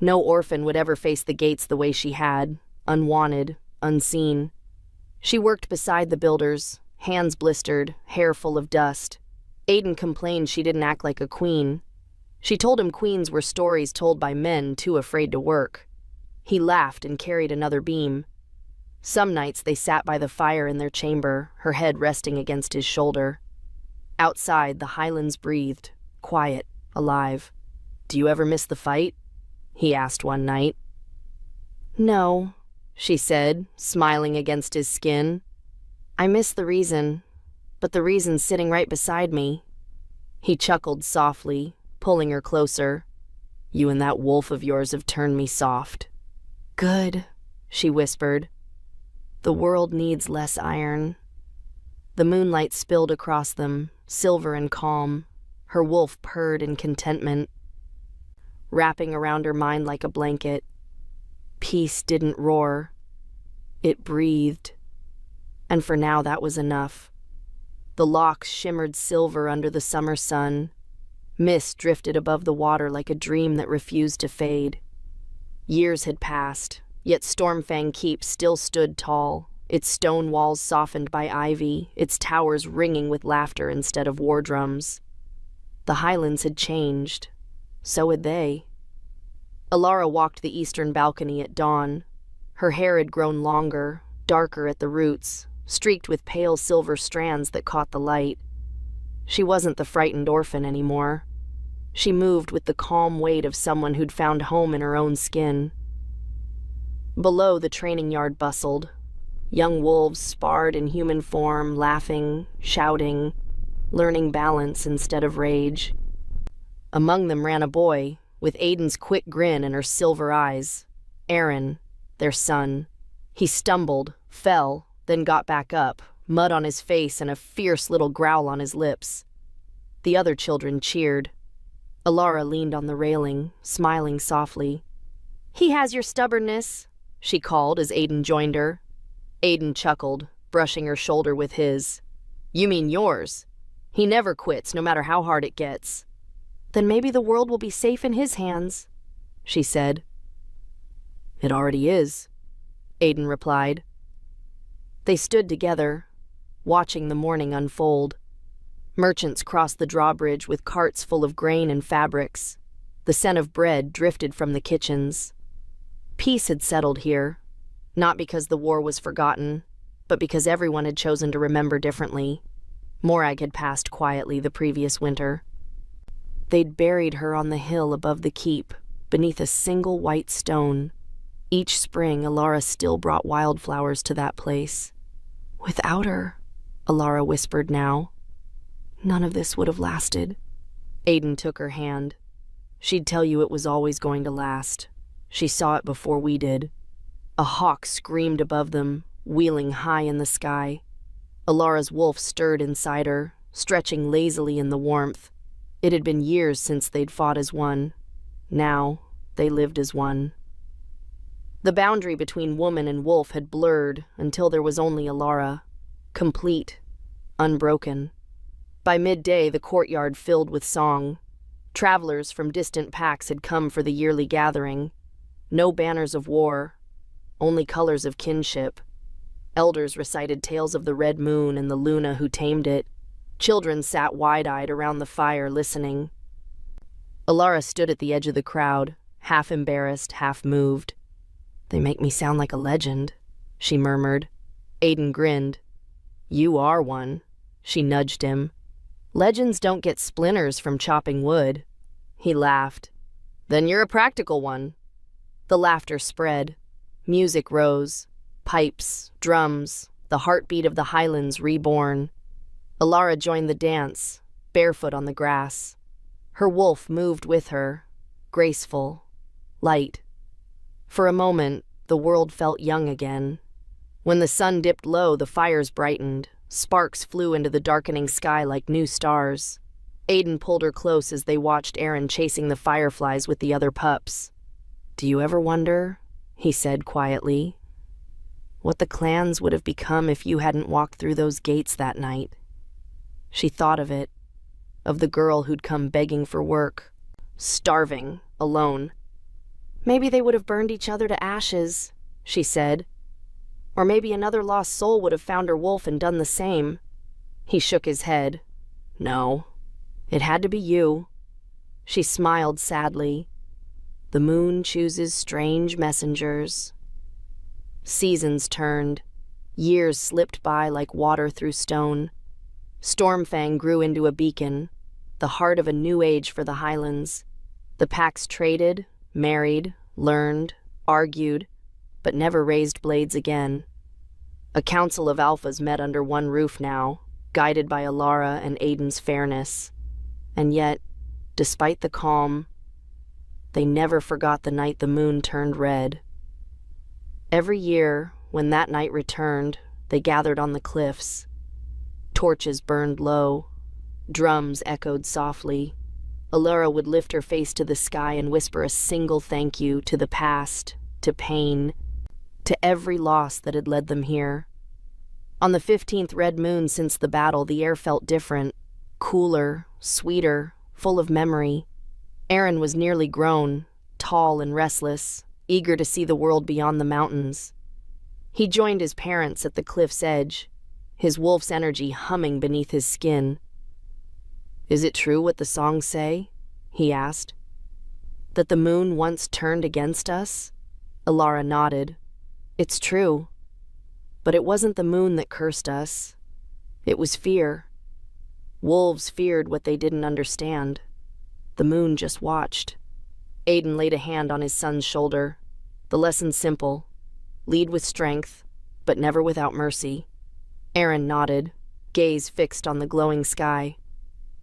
No orphan would ever face the gates the way she had, unwanted, unseen. She worked beside the builders, hands blistered, hair full of dust. Aiden complained she didn't act like a queen. She told him queens were stories told by men too afraid to work. He laughed and carried another beam. Some nights they sat by the fire in their chamber, her head resting against his shoulder. Outside, the highlands breathed, quiet, alive. Do you ever miss the fight? He asked one night. No, she said, smiling against his skin. I miss the reason, but the reason's sitting right beside me. He chuckled softly, pulling her closer. You and that wolf of yours have turned me soft. Good, she whispered. The world needs less iron. The moonlight spilled across them, silver and calm. Her wolf purred in contentment, wrapping around her mind like a blanket. Peace didn't roar. It breathed. And for now that was enough. The locks shimmered silver under the summer sun. Mist drifted above the water like a dream that refused to fade. Years had passed, yet Stormfang Keep still stood tall, its stone walls softened by ivy, its towers ringing with laughter instead of war drums. The highlands had changed. So had they. Alara walked the eastern balcony at dawn. Her hair had grown longer, darker at the roots, streaked with pale silver strands that caught the light. She wasn't the frightened orphan anymore. She moved with the calm weight of someone who'd found home in her own skin. Below, the training yard bustled. Young wolves sparred in human form, laughing, shouting, learning balance instead of rage. Among them ran a boy, with Aiden's quick grin and her silver eyes. Aaron, their son. He stumbled, fell, then got back up, mud on his face and a fierce little growl on his lips. The other children cheered. Alara leaned on the railing, smiling softly. He has your stubbornness, she called as Aiden joined her. Aiden chuckled, brushing her shoulder with his. You mean yours? He never quits, no matter how hard it gets. Then maybe the world will be safe in his hands, she said. It already is, Aiden replied. They stood together, watching the morning unfold. Merchants crossed the drawbridge with carts full of grain and fabrics. The scent of bread drifted from the kitchens. Peace had settled here, not because the war was forgotten, but because everyone had chosen to remember differently. Morag had passed quietly the previous winter. They'd buried her on the hill above the keep, beneath a single white stone. Each spring, Alara still brought wildflowers to that place. Without her, Alara whispered now, none of this would have lasted. Aiden took her hand. She'd tell you it was always going to last. She saw it before we did. A hawk screamed above them, wheeling high in the sky. Alara's wolf stirred inside her, stretching lazily in the warmth. It had been years since they'd fought as one. Now, they lived as one. The boundary between woman and wolf had blurred until there was only Alara, complete, unbroken. By midday, the courtyard filled with song. Travelers from distant packs had come for the yearly gathering. No banners of war, only colors of kinship. Elders recited tales of the red moon and the Luna who tamed it. Children sat wide-eyed around the fire listening. Alara stood at the edge of the crowd, half embarrassed, half moved. "They make me sound like a legend," she murmured. Aiden grinned. "You are one," she nudged him. "Legends don't get splinters from chopping wood." He laughed. "Then you're a practical one." The laughter spread. Music rose. Pipes, drums, the heartbeat of the Highlands reborn. Alara joined the dance, barefoot on the grass. Her wolf moved with her, graceful, light. For a moment, the world felt young again. When the sun dipped low, the fires brightened. Sparks flew into the darkening sky like new stars. Aiden pulled her close as they watched Aaron chasing the fireflies with the other pups. "Do you ever wonder," he said quietly, "what the clans would have become if you hadn't walked through those gates that night?" She thought of it, of the girl who'd come begging for work, starving, alone. "Maybe they would have burned each other to ashes," she said. "Or maybe another lost soul would have found her wolf and done the same." He shook his head. "No, it had to be you." She smiled sadly. "The moon chooses strange messengers." Seasons turned. Years slipped by like water through stone. Stormfang grew into a beacon, the heart of a new age for the Highlands. The packs traded, married, learned, argued, but never raised blades again. A council of alphas met under one roof now, guided by Alara and Aiden's fairness. And yet, despite the calm, they never forgot the night the moon turned red. Every year, when that night returned, they gathered on the cliffs. Torches burned low. Drums echoed softly. Alara would lift her face to the sky and whisper a single thank you to the past, to pain, to every loss that had led them here. On the 15th red moon since the battle, the air felt different, cooler, sweeter, full of memory. Aaron was nearly grown, tall and restless, eager to see the world beyond the mountains. He joined his parents at the cliff's edge, his wolf's energy humming beneath his skin. "Is it true what the songs say?" he asked. "That the moon once turned against us?" Alara nodded. "It's true. But it wasn't the moon that cursed us. It was fear. Wolves feared what they didn't understand. The moon just watched." Aiden laid a hand on his son's shoulder. "The lesson's simple. Lead with strength, but never without mercy." Aaron nodded, gaze fixed on the glowing sky.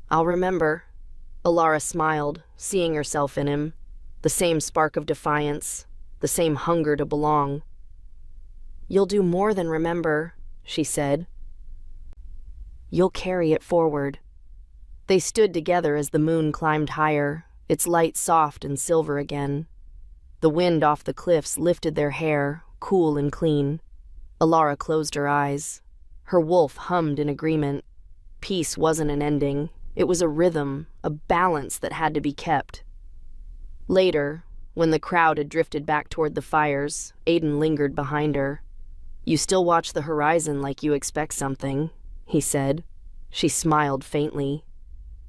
"I'll remember." Alara smiled, seeing herself in him. The same spark of defiance, the same hunger to belong. "You'll do more than remember," she said. "You'll carry it forward." They stood together as the moon climbed higher, its light soft and silver again. The wind off the cliffs lifted their hair, cool and clean. Alara closed her eyes. Her wolf hummed in agreement. Peace wasn't an ending. It was a rhythm, a balance that had to be kept. Later, when the crowd had drifted back toward the fires, Aiden lingered behind her. "You still watch the horizon like you expect something," he said. She smiled faintly.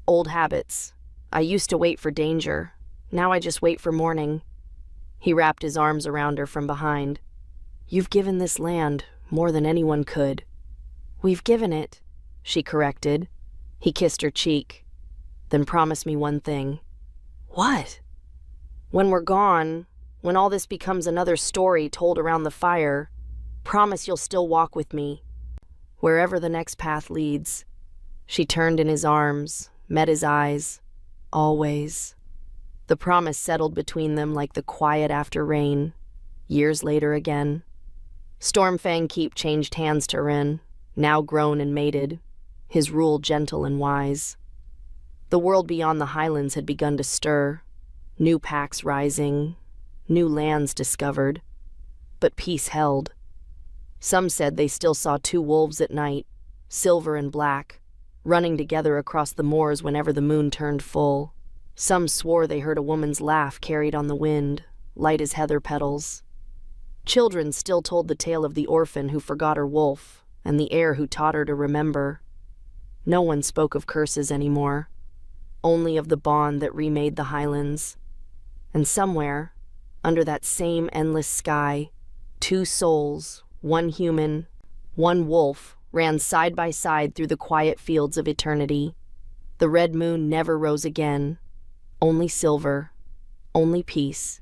"Old habits. I used to wait for danger. Now I just wait for morning." He wrapped his arms around her from behind. "You've given this land more than anyone could." "We've given it," she corrected. He kissed her cheek. "Then promise me one thing." "What?" "When we're gone, when all this becomes another story told around the fire, promise you'll still walk with me, wherever the next path leads." She turned in his arms, met his eyes. "Always." The promise settled between them like the quiet after rain. Years later again. Stormfang Keep changed hands to Rin, now grown and mated, his rule gentle and wise. The world beyond the Highlands had begun to stir, new packs rising, new lands discovered. But peace held. Some said they still saw two wolves at night, silver and black, running together across the moors whenever the moon turned full. Some swore they heard a woman's laugh carried on the wind, light as heather petals. Children still told the tale of the orphan who forgot her wolf, and the heir who taught her to remember. No one spoke of curses anymore. only of the bond that remade the highlands. And somewhere, under that same endless sky, two souls, one human, one wolf, ran side by side through the quiet fields of eternity. The red moon never rose again. Only silver, only peace.